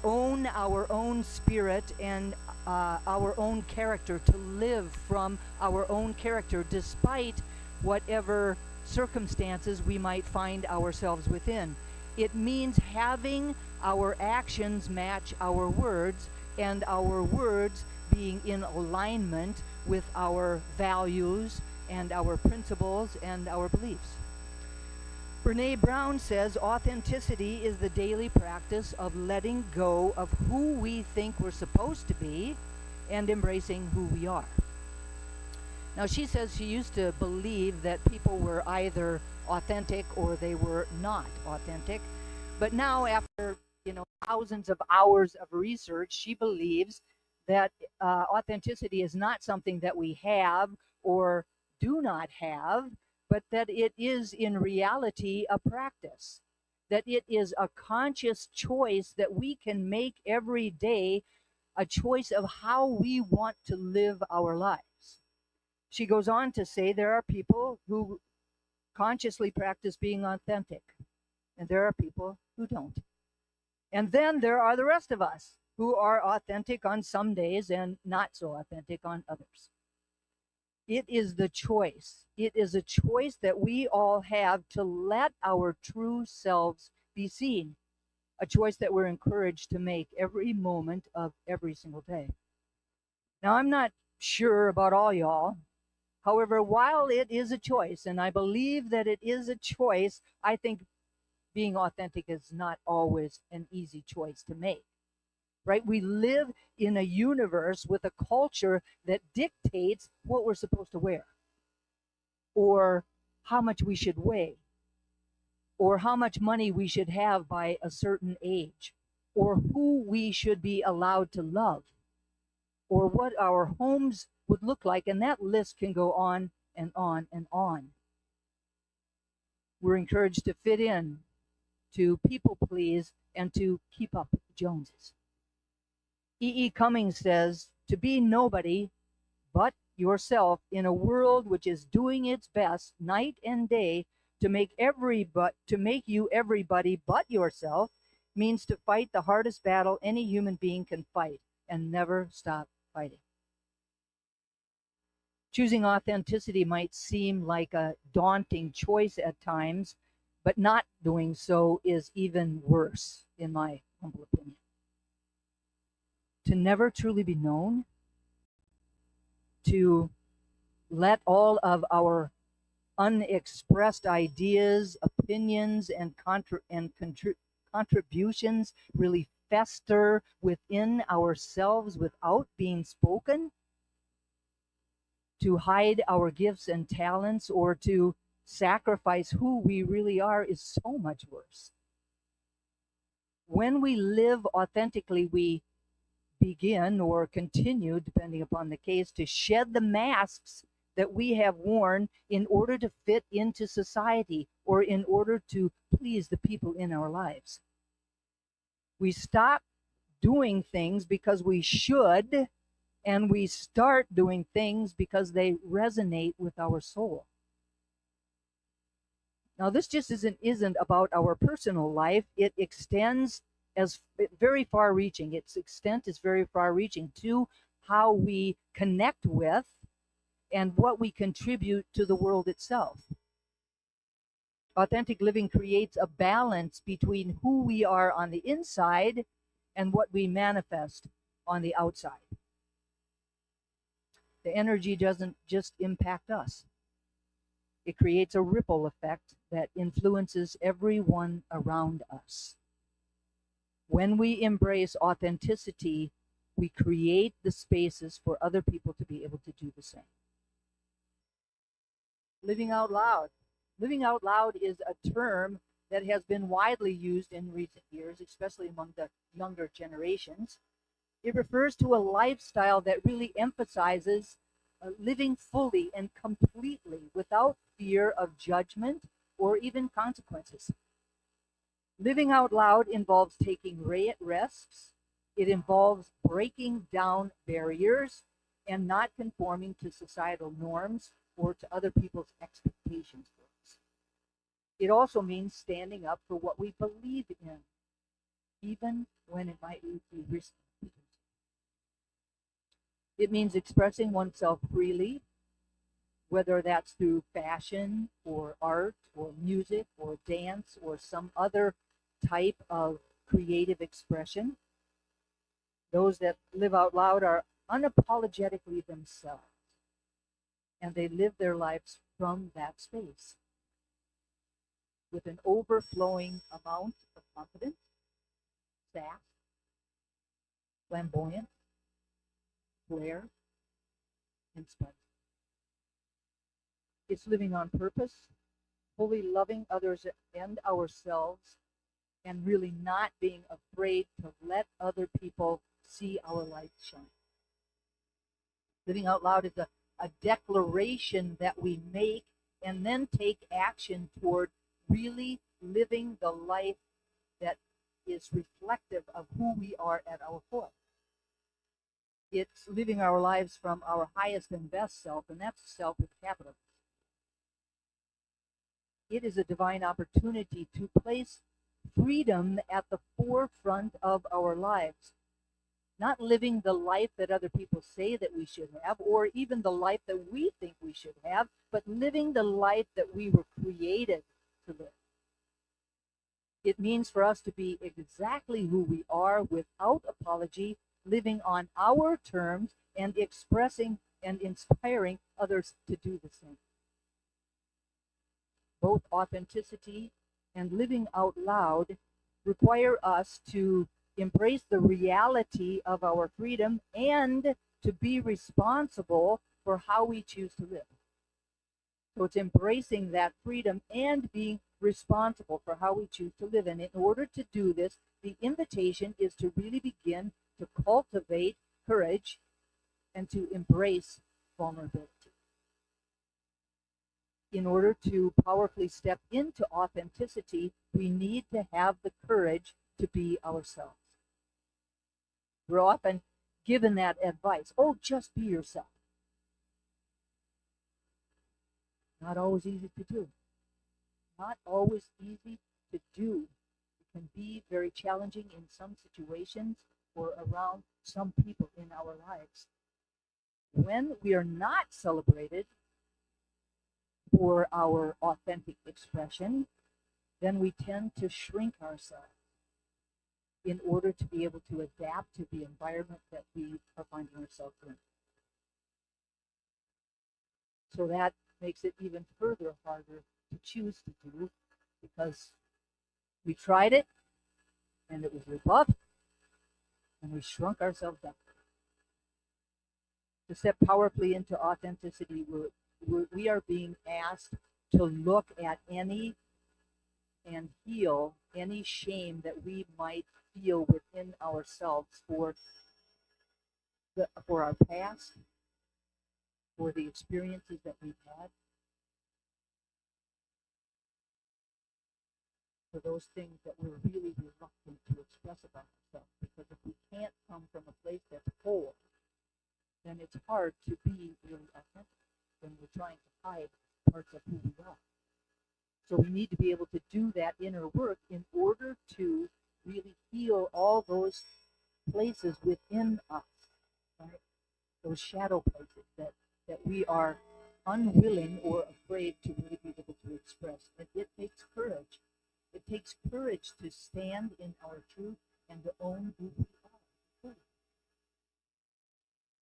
own our own spirit and our own character, to live from our own character despite whatever circumstances we might find ourselves within. It means having our actions match our words, and our words being in alignment with our values and our principles and our beliefs. Brene Brown says authenticity is the daily practice of letting go of who we think we're supposed to be and embracing who we are. Now, she says she used to believe that people were either authentic or they were not authentic. But now, after thousands of hours of research, she believes that authenticity is not something that we have or do not have, but that it is in reality a practice, that it is a conscious choice that we can make every day, a choice of how we want to live our lives. She goes on to say there are people who consciously practice being authentic, and there are people who don't. And then there are the rest of us who are authentic on some days and not so authentic on others. It is the choice. It is a choice that we all have to let our true selves be seen. A choice that we're encouraged to make every moment of every single day. Now, I'm not sure about all y'all. However, while it is a choice, and I believe that it is a choice, I think being authentic is not always an easy choice to make. Right? We live in a universe with a culture that dictates what we're supposed to wear, or how much we should weigh, or how much money we should have by a certain age, or who we should be allowed to love, or what our homes would look like, and that list can go on and on and on. We're encouraged to fit in, to people please, and to keep up with the Joneses. E. Cummings says, to be nobody but yourself in a world which is doing its best night and day to make you everybody but yourself means to fight the hardest battle any human being can fight and never stop fighting. Choosing authenticity might seem like a daunting choice at times, but not doing so is even worse, in my humble opinion. To never truly be known, to let all of our unexpressed ideas, opinions, and contributions really fester within ourselves without being spoken, to hide our gifts and talents, or to sacrifice who we really are is so much worse. When we live authentically, we begin or continue, depending upon the case, to shed the masks that we have worn in order to fit into society or in order to please the people in our lives. We stop doing things because we should, and we start doing things because they resonate with our soul. Now, this just isn't about our personal life. It extends as very far-reaching. Its extent is very far-reaching to how we connect with and what we contribute to the world itself. Authentic living creates a balance between who we are on the inside and what we manifest on the outside. The energy doesn't just impact us. It creates a ripple effect that influences everyone around us. When we embrace authenticity, we create the spaces for other people to be able to do the same. Living out loud. Living out loud is a term that has been widely used in recent years, especially among the younger generations. It refers to a lifestyle that really emphasizes living fully and completely without fear of judgment or even consequences. Living out loud involves taking risks. It involves breaking down barriers and not conforming to societal norms or to other people's expectations for us. It also means standing up for what we believe in, even when it might be risky. It means expressing oneself freely, whether that's through fashion or art or music or dance or some other type of creative expression. Those that live out loud are unapologetically themselves, and they live their lives from that space with an overflowing amount of confidence, sass, flamboyant, flair, and splendor. It's living on purpose, fully loving others and ourselves, and really not being afraid to let other people see our light shine. Living out loud is a declaration that we make and then take action toward really living the life that is reflective of who we are at our core. It's living our lives from our highest and best self, and that's self with capital. It is a divine opportunity to place freedom at the forefront of our lives. Not living the life that other people say that we should have, or even the life that we think we should have, but living the life that we were created to live. It means for us to be exactly who we are without apology, living on our terms and expressing and inspiring others to do the same. Both authenticity and living out loud require us to embrace the reality of our freedom and to be responsible for how we choose to live. So it's embracing that freedom and being responsible for how we choose to live. And in order to do this, the invitation is to really begin to cultivate courage and to embrace vulnerability. In order to powerfully step into authenticity, we need to have the courage to be ourselves. We're often given that advice, oh, just be yourself. Not always easy to do. Not always easy to do. It can be very challenging in some situations or around some people in our lives. When we are not celebrated for our authentic expression, then we tend to shrink ourselves in order to be able to adapt to the environment that we are finding ourselves in. So that makes it even further harder to choose to do, because we tried it and it was rebuffed and we shrunk ourselves down. To step powerfully into authenticity, we are being asked to look at any and heal any shame that we might feel within ourselves for for our past, for the experiences that we've had, for those things that we're really reluctant to express about ourselves. Because if we can't come from a place that's whole, then it's hard to be really authentic when we're trying to hide parts of who we are. So we need to be able to do that inner work in order to really heal all those places within us, right? Those shadow places that we are unwilling or afraid to really be able to express. And it takes courage. It takes courage to stand in our truth and to own who we are.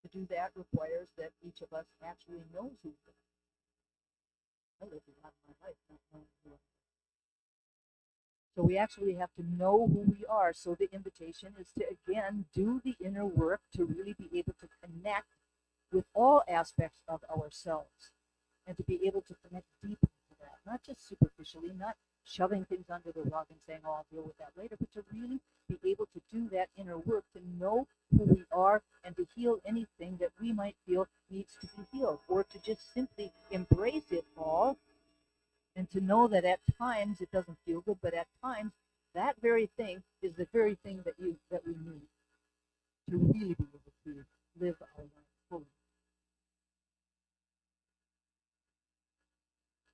To do that requires that each of us actually knows who we are. I lived a lot of my life not knowing who I am. So we actually have to know who we are. So the invitation is to, again, do the inner work to really be able to connect with all aspects of ourselves and to be able to connect deeply to that, not just superficially, not shoving things under the rug and saying, oh, I'll deal with that later, but to really be able to do that inner work, to know who we are and to heal anything that we might feel needs to be healed, or to just simply embrace it all and to know that at times it doesn't feel good, but at times that very thing is the very thing that we need to really be able to live our life fully.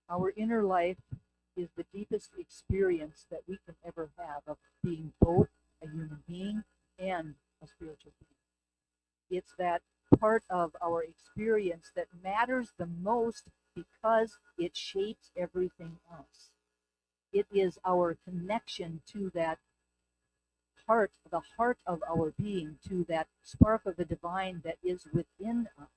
Our inner life is the deepest experience that we can ever have of being both a human being and a spiritual being. It's that part of our experience that matters the most because it shapes everything else. It is our connection to that heart, the heart of our being, to that spark of the divine that is within us.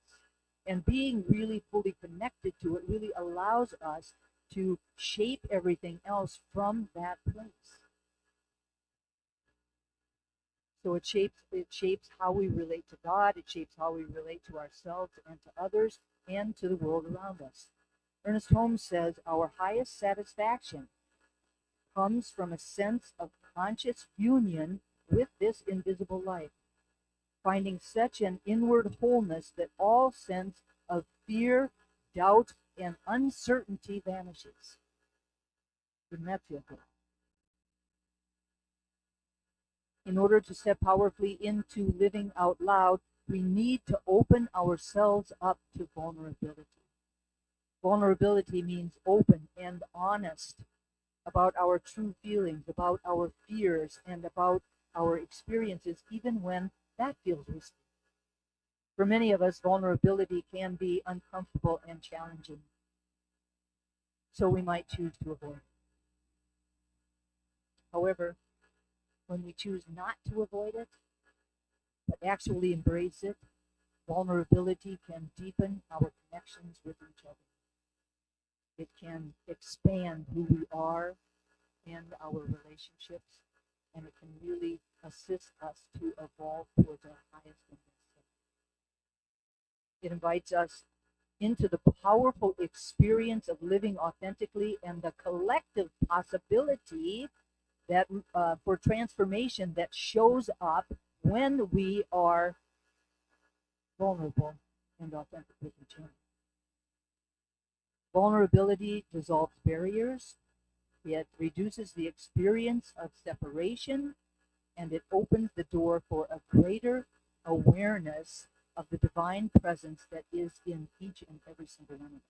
And being really fully connected to it really allows us to shape everything else from that place. So it shapes how we relate to God, it shapes how we relate to ourselves and to others and to the world around us. Ernest Holmes says, our highest satisfaction comes from a sense of conscious union with this invisible life, finding such an inward wholeness that all sense of fear, doubt, and uncertainty vanishes. Wouldn't that feel good? In order to step powerfully into living out loud, we need to open ourselves up to vulnerability. Vulnerability means open and honest about our true feelings, about our fears, and about our experiences, even when that feels risky. For many of us, vulnerability can be uncomfortable and challenging, so we might choose to avoid it. However, when we choose not to avoid it, but actually embrace it, vulnerability can deepen our connections with each other. It can expand who we are and our relationships, and it can really assist us to evolve towards our highest and best self. It invites us into the powerful experience of living authentically and the collective possibility that for transformation that shows up when we are vulnerable and authentic with each other. Vulnerability dissolves barriers, it reduces the experience of separation, and it opens the door for a greater awareness of the divine presence that is in each and every single one of us.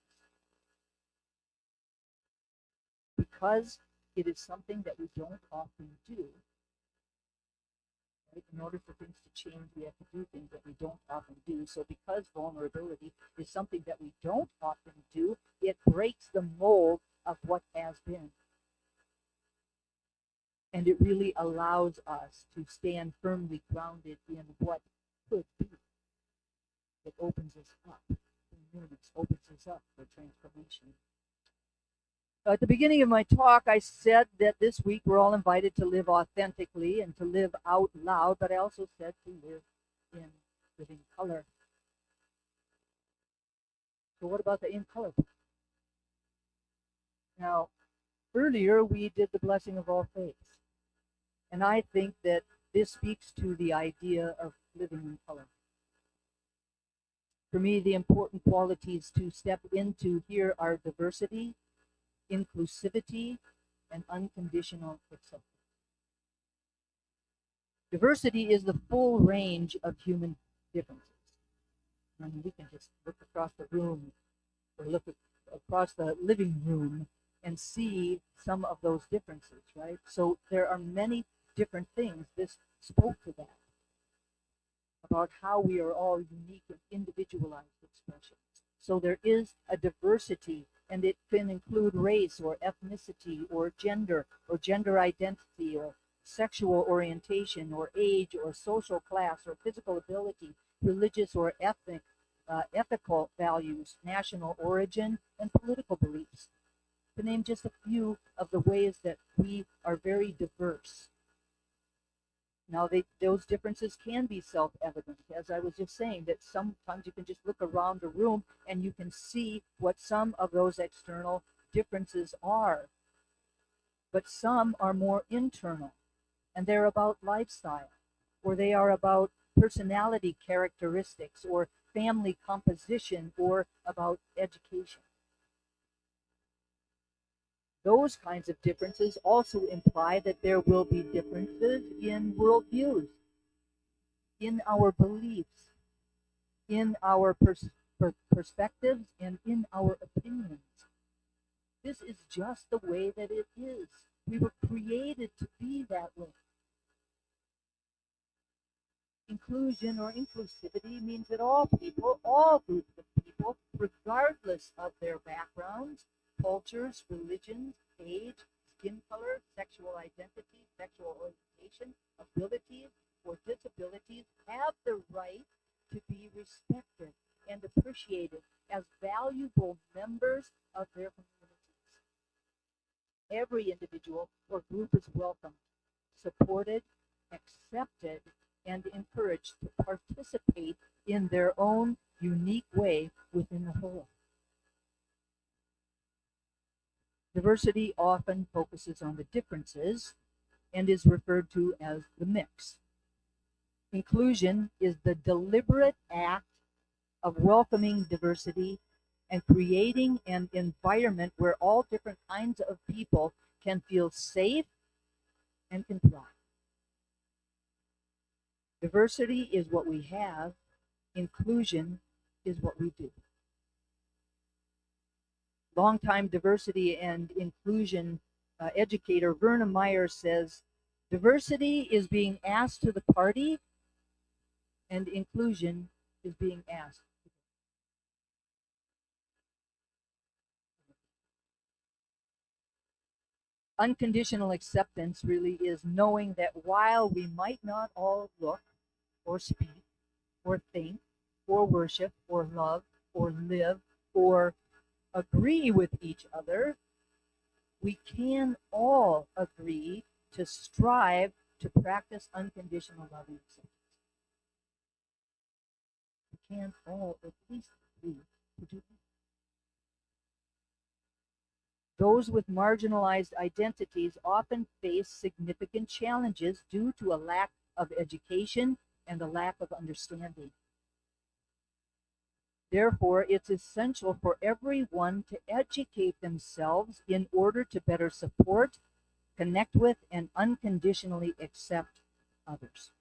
Because it is something that we don't often do. Right? In order for things to change, we have to do things that we don't often do. So because vulnerability is something that we don't often do, it breaks the mold of what has been. And it really allows us to stand firmly grounded in what could be. It opens us up for newness, opens us up for transformation. At the beginning of my talk, I said that this week we're all invited to live authentically and to live out loud, but I also said to live in living color. So what about the in color? Now, earlier we did the blessing of all faiths, and I think that this speaks to the idea of living in color. For me, the important qualities to step into here are diversity, inclusivity, and unconditional acceptance. Diversity is the full range of human differences. I mean, we can just look across the room or look across the living room and see some of those differences, right? So there are many different things. This spoke to that, about how we are all unique and individualized expressions. So there is a diversity, and it can include race or ethnicity or gender identity or sexual orientation or age or social class or physical ability, religious or ethical values, national origin, and political beliefs, to name just a few of the ways that we are very diverse. Now, those differences can be self-evident, as I was just saying, that sometimes you can just look around a room and you can see what some of those external differences are. But some are more internal, and they're about lifestyle, or they are about personality characteristics, or family composition, or about education. Those kinds of differences also imply that there will be differences in worldviews, in our beliefs, in our perspectives, and in our opinions. This is just the way that it is. We were created to be that way. Inclusion or inclusivity means that all people, all groups of people, regardless of their backgrounds, cultures, religions, age, skin color, sexual identity, sexual orientation, abilities, or disabilities, have the right to be respected and appreciated as valuable members of their communities. Every individual or group is welcomed, supported, accepted, and encouraged to participate in their own unique way within the whole. Diversity often focuses on the differences and is referred to as the mix. Inclusion is the deliberate act of welcoming diversity and creating an environment where all different kinds of people can feel safe and can thrive. Diversity is what we have, inclusion is what we do. Longtime diversity and inclusion educator Rippelmeyer says, diversity is being asked to the party and inclusion is being asked. Unconditional acceptance really is knowing that while we might not all look or speak or think or worship or love or live or agree with each other, we can all agree to strive to practice unconditional love and acceptance. We can all at least agree to do that. Those with marginalized identities often face significant challenges due to a lack of education and a lack of understanding. Therefore, it's essential for everyone to educate themselves in order to better support, connect with, and unconditionally accept others.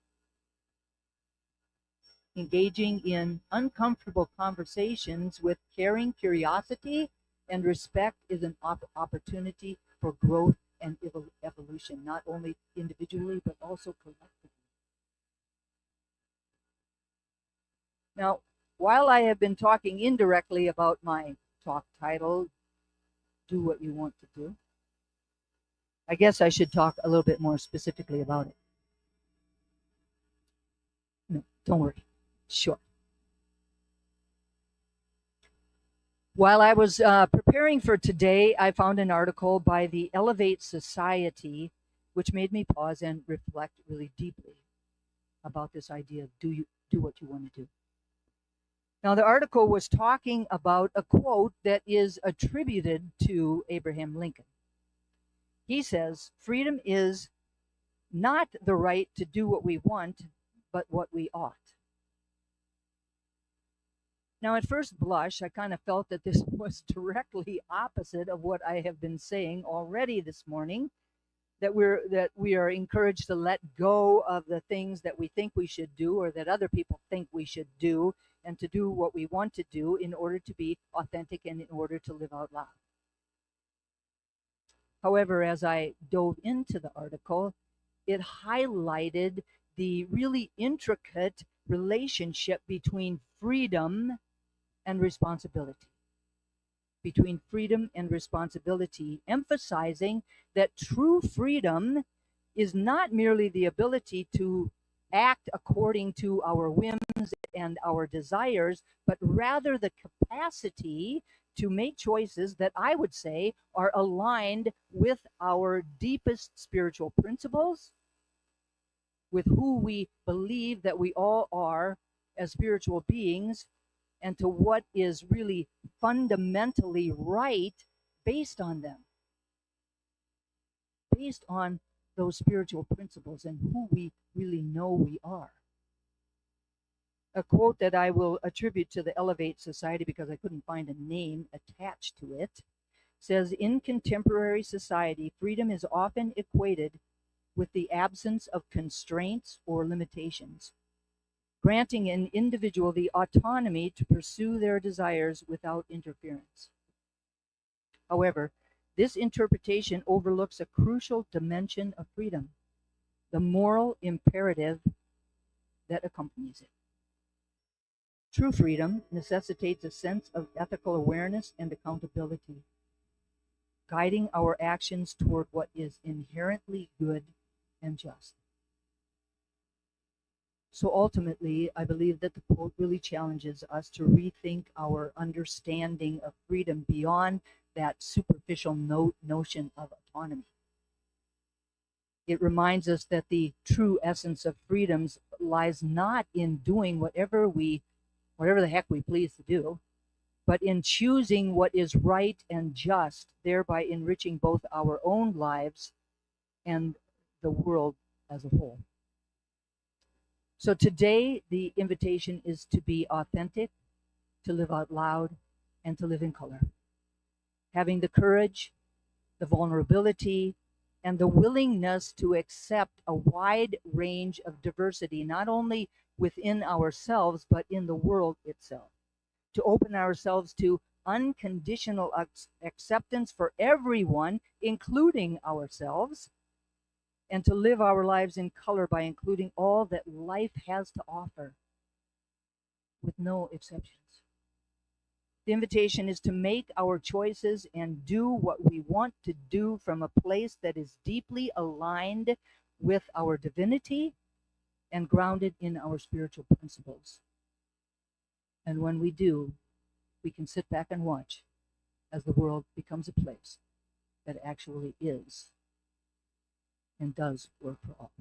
Engaging in uncomfortable conversations with caring curiosity and respect is an opportunity for growth and evolution, not only individually, but also collectively. Now, while I have been talking indirectly about my talk title, Do What You Want to Do, I guess I should talk a little bit more specifically about it. No, don't worry. Sure. While I was preparing for today, I found an article by the Elevate Society, which made me pause and reflect really deeply about this idea of do what you want to do. Now, the article was talking about a quote that is attributed to Abraham Lincoln. He says, "Freedom is not the right to do what we want, but what we ought." Now, at first blush, I kind of felt that this was directly opposite of what I have been saying already this morning, that we are encouraged to let go of the things that we think we should do or that other people think we should do, and to do what we want to do in order to be authentic and in order to live out loud. However, as I dove into the article, it highlighted the really intricate relationship between freedom and responsibility. Between freedom and responsibility, emphasizing that true freedom is not merely the ability to act according to our whims and our desires, but rather the capacity to make choices that I would say are aligned with our deepest spiritual principles, with who we believe that we all are as spiritual beings, and to what is really fundamentally right based on them, based on those spiritual principles and who we really know we are. A quote that I will attribute to the Elevate Society because I couldn't find a name attached to it says, "In contemporary society, freedom is often equated with the absence of constraints or limitations, granting an individual the autonomy to pursue their desires without interference. However, this interpretation overlooks a crucial dimension of freedom, the moral imperative that accompanies it. True freedom necessitates a sense of ethical awareness and accountability, guiding our actions toward what is inherently good and just." So ultimately, I believe that the quote really challenges us to rethink our understanding of freedom beyond that superficial notion of autonomy. It reminds us that the true essence of freedoms lies not in doing whatever the heck we please to do, but in choosing what is right and just, thereby enriching both our own lives and the world as a whole. So today, the invitation is to be authentic, to live out loud, and to live in color. Having the courage, the vulnerability, and the willingness to accept a wide range of diversity, not only within ourselves, but in the world itself. To open ourselves to unconditional acceptance for everyone, including ourselves, and to live our lives in color by including all that life has to offer, with no exceptions. The invitation is to make our choices and do what we want to do from a place that is deeply aligned with our divinity and grounded in our spiritual principles. And when we do, we can sit back and watch as the world becomes a place that actually is and does work for all.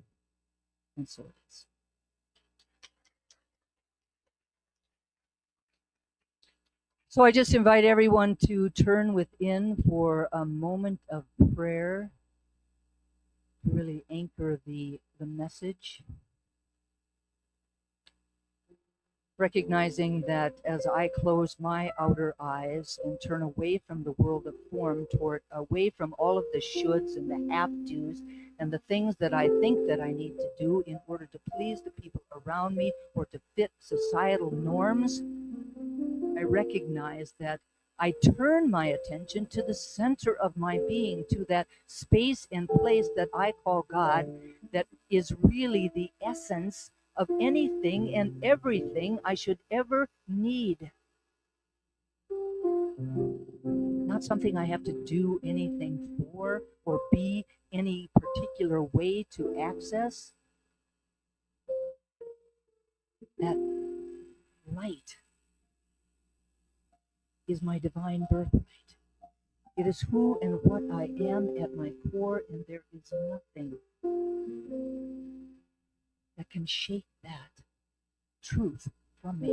And so it is. So I just invite everyone to turn within for a moment of prayer to really anchor the message. Recognizing that as I close my outer eyes and turn away from the world of form, away from all of the shoulds and the have-tos and the things that I think that I need to do in order to please the people around me or to fit societal norms, I recognize that I turn my attention to the center of my being, to that space and place that I call God, that is really the essence of anything and everything I should ever need. Not something I have to do anything for or be any particular way to access. That light is my divine birthright. It is who and what I am at my core, and there is nothing that can shake that truth from me.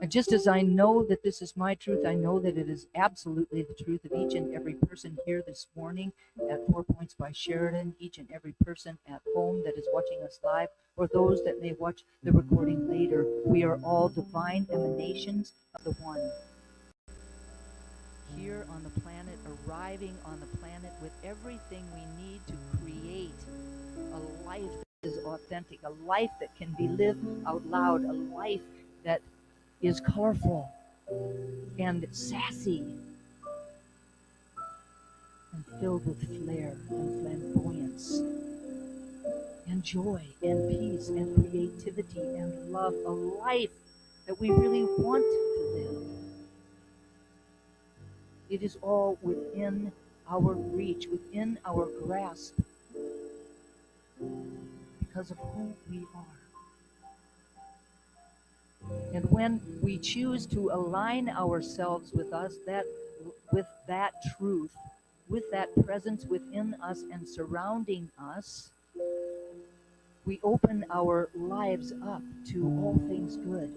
And just as I know that this is my truth, I know that it is absolutely the truth of each and every person here this morning at 4 Points by Sheridan, each and every person at home that is watching us live, or those that may watch the recording later. We are all divine emanations of the One. Here on the planet, arriving on the planet with everything we need to create a life that is authentic, a life that can be lived out loud, a life that is colorful and sassy and filled with flair and flamboyance and joy and peace and creativity and love, a life that we really want to live. It is all within our reach, within our grasp, because of who we are. And when we choose to align ourselves with that truth, with that presence within us and surrounding us, we open our lives up to all things good.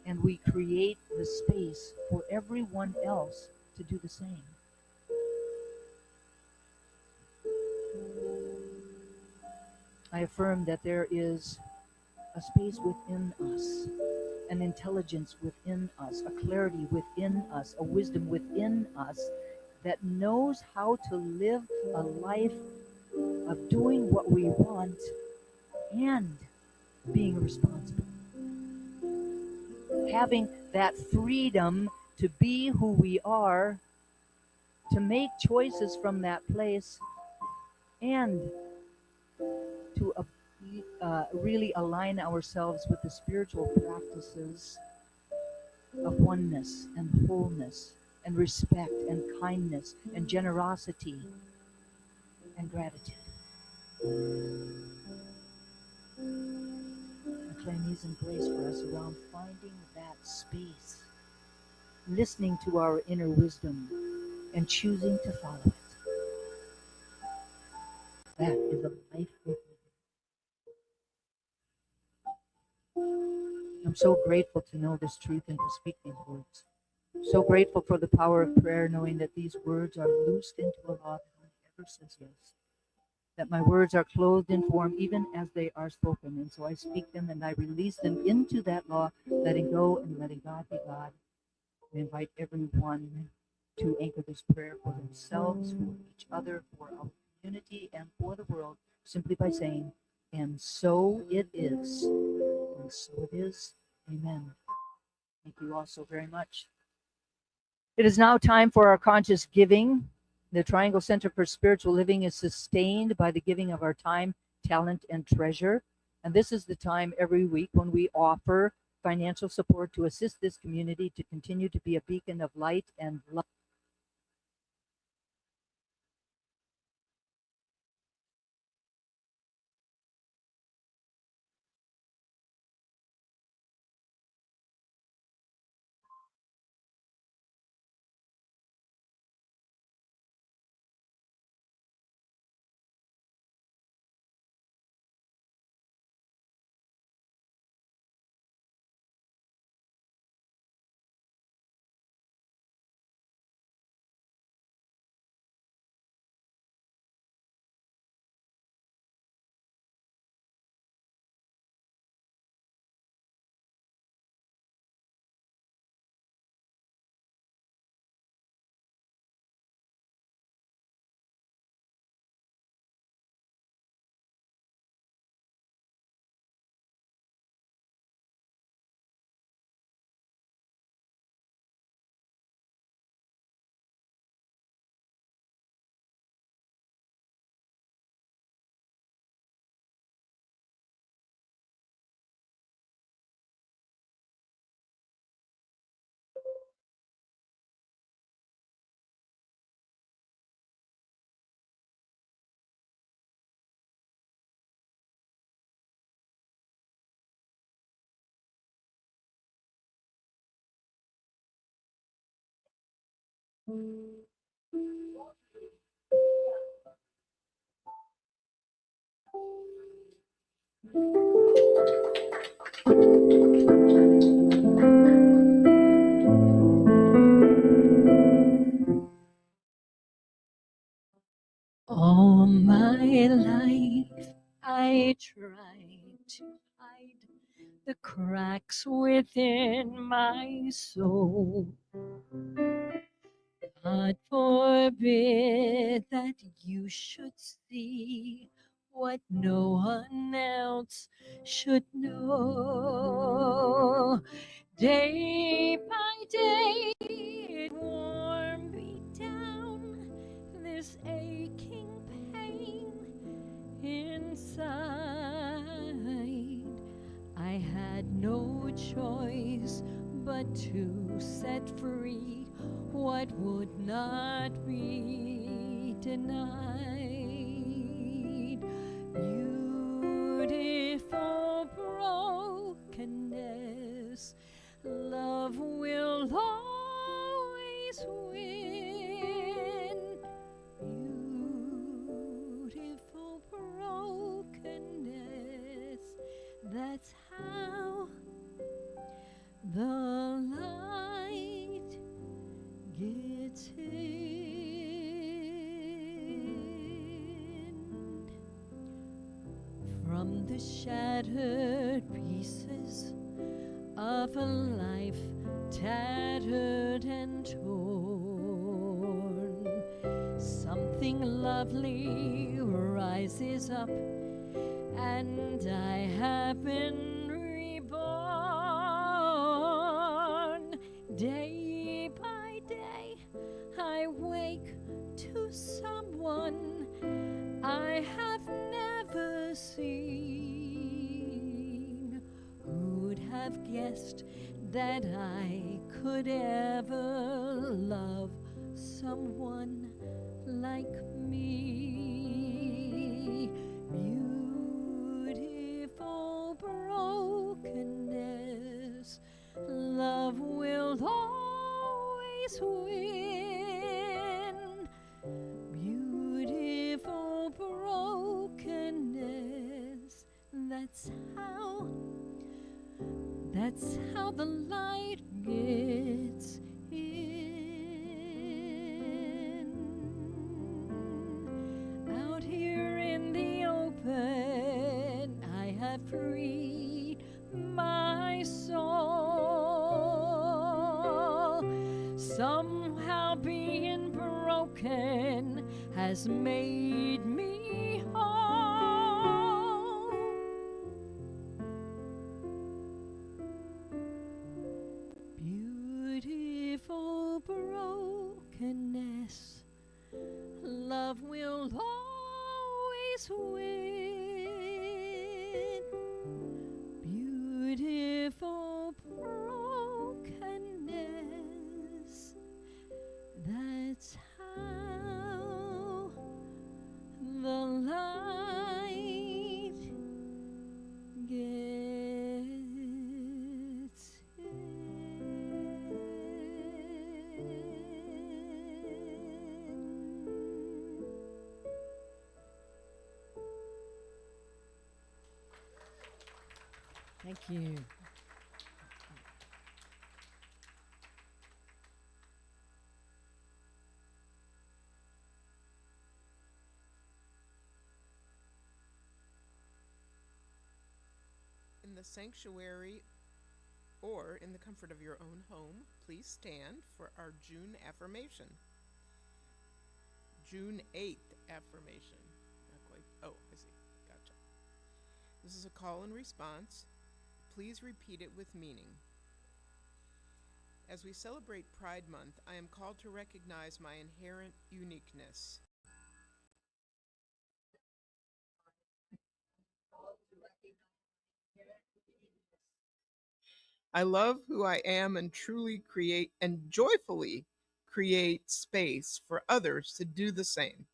And we create the space for everyone else to do the same. I affirm that there is a space within us, an intelligence within us, a clarity within us, a wisdom within us that knows how to live a life of doing what we want and being responsible. Having that freedom to be who we are, to make choices from that place, and to really align ourselves with the spiritual practices of oneness and wholeness and respect and kindness and generosity and gratitude. I claim His embrace for us around finding that space, listening to our inner wisdom and choosing to follow it. That is a life worth living. I'm so grateful to know this truth and to speak these words. So grateful for the power of prayer, knowing that these words are loosed into a law that only ever says yes. That my words are clothed in form even as they are spoken. And so I speak them and I release them into that law, letting go and letting God be God. I invite everyone to anchor this prayer for themselves, for each other, for our community, and for the world, simply by saying, and so it is. And so it is. Amen. Thank you all so very much. It is now time for our conscious giving. The Triangle Center for Spiritual Living is sustained by the giving of our time, talent, and treasure. And this is the time every week when we offer financial support to assist this community to continue to be a beacon of light and love. I tried to hide the cracks within my soul. God forbid that you should see what no one else should know. Day by day, it wore me down, this aching pain inside. I had no choice but to set free what would not be denied. Beautiful brokenness, love will always win. Beautiful brokenness, that's how the light gets in. From the shattered pieces of a life tattered and torn, something lovely rises up, and I have been reborn. Day by day, I wake to someone I have never seen. Who'd have guessed that I could ever love someone like me? Beautiful brokenness, love will always win. Beautiful brokenness, that's how the light gets in. Out here in the open, I have freed my soul. Somehow being broken has made me whole. Beautiful brokenness, love will always win. Beautiful brokenness, that's how the light gets in. Thank you. In the sanctuary or in the comfort of your own home, please stand for our June affirmation. June 8th affirmation. Not quite. Oh, I see. Gotcha. This is a call and response. Please repeat it with meaning. As we celebrate Pride Month, I am called to recognize my inherent uniqueness. I love who I am and truly create and joyfully create space for others to do the same.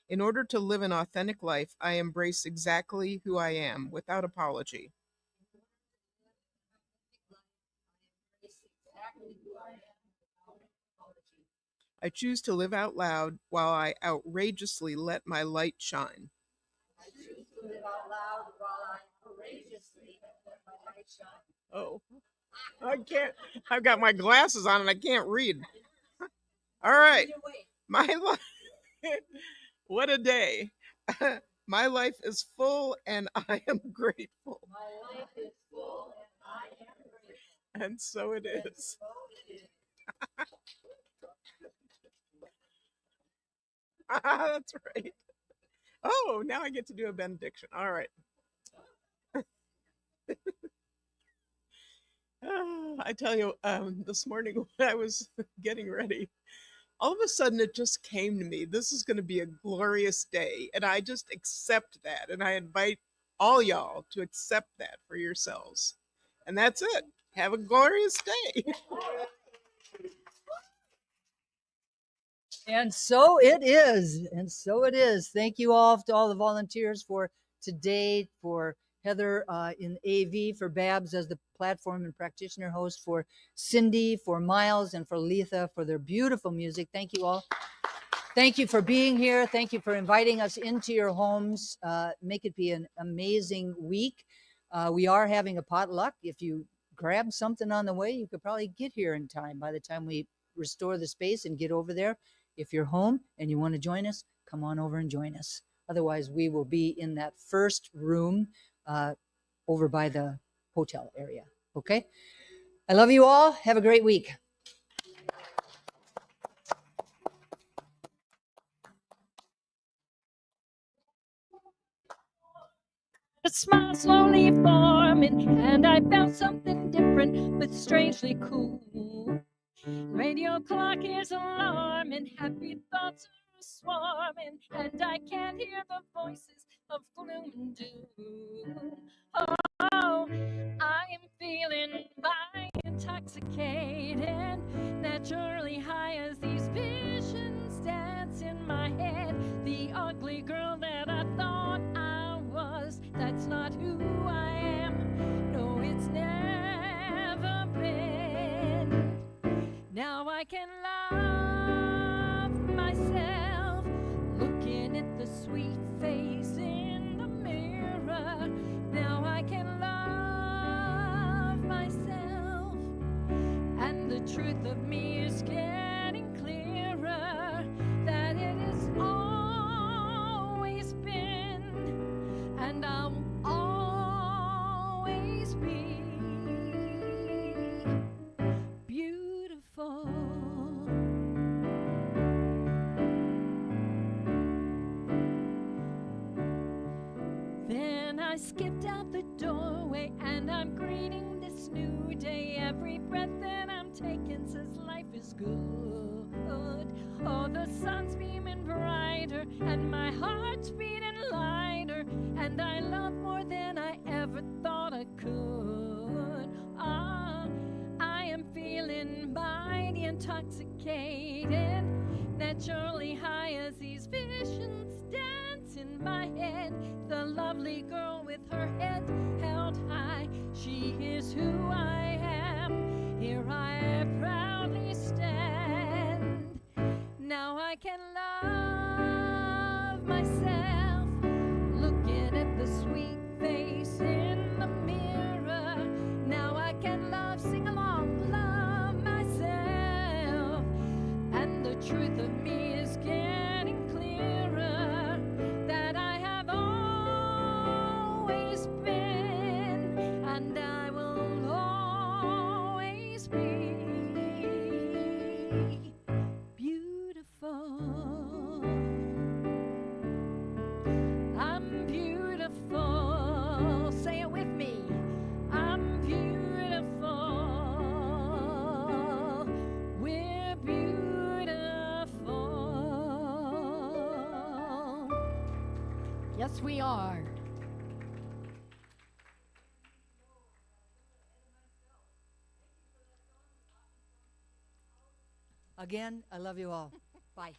In order to live an authentic life, I embrace exactly who I am without apology. I choose to live out loud while I outrageously let my light shine. Oh, I can't. I've got my glasses on and I can't read. All right. My life. What a day. My life is full and I am grateful. My life is full and I am grateful. And so it is. That's right. Oh, now I get to do a benediction. All right. I tell you, this morning when I was getting ready, all of a sudden it just came to me. This is going to be a glorious day. And I just accept that. And I invite all y'all to accept that for yourselves. And that's it. Have a glorious day. And so it is. And so it is. Thank you all to all the volunteers for today, for Heather in AV, for Babs as the platform and practitioner host, for Cindy, for Miles, and for Letha for their beautiful music. Thank you all. Thank you for being here. Thank you for inviting us into your homes. Make it be an amazing week. We are having a potluck. If you grab something on the way, you could probably get here in time by the time we restore the space and get over there. If you're home and you want to join us, come on over and join us. Otherwise, we will be in that first room over by the hotel area. Okay? I love you all. Have a great week. A smile slowly forming, and I felt something different but strangely cool. Radio clock is alarming, happy thoughts are swarming, and I can't hear the voices of gloom and doom. Oh, I am feeling by intoxicated, naturally high as these visions dance in my head. The ugly girl that I thought I was, that's not who I am. No, it's never been. Now I can love myself, looking at the sweet face in the mirror. Now I can love myself, and the truth of me is getting clearer, that it has always been, and I'll always be beautiful. Then I skipped out the doorway and I'm greeting this new day. Every breath that I'm taking says life is good. Oh, the sun's beaming brighter and my heart's beating lighter, and I love more than I ever thought I could. Ah, I am feeling mighty intoxicated, naturally high as these visions dance in my head. The lovely girl with her head held high, she is who I am. Here I proudly stand. Now I can love myself, looking at the sweet face in the mirror. Now I can love, sing along, love myself, and the truth of me is getting clearer, that I have always been, and I will always be beautiful. I'm beautiful. Say it with me. I'm beautiful. We're beautiful. Yes, we are. Again, I love you all. Bye.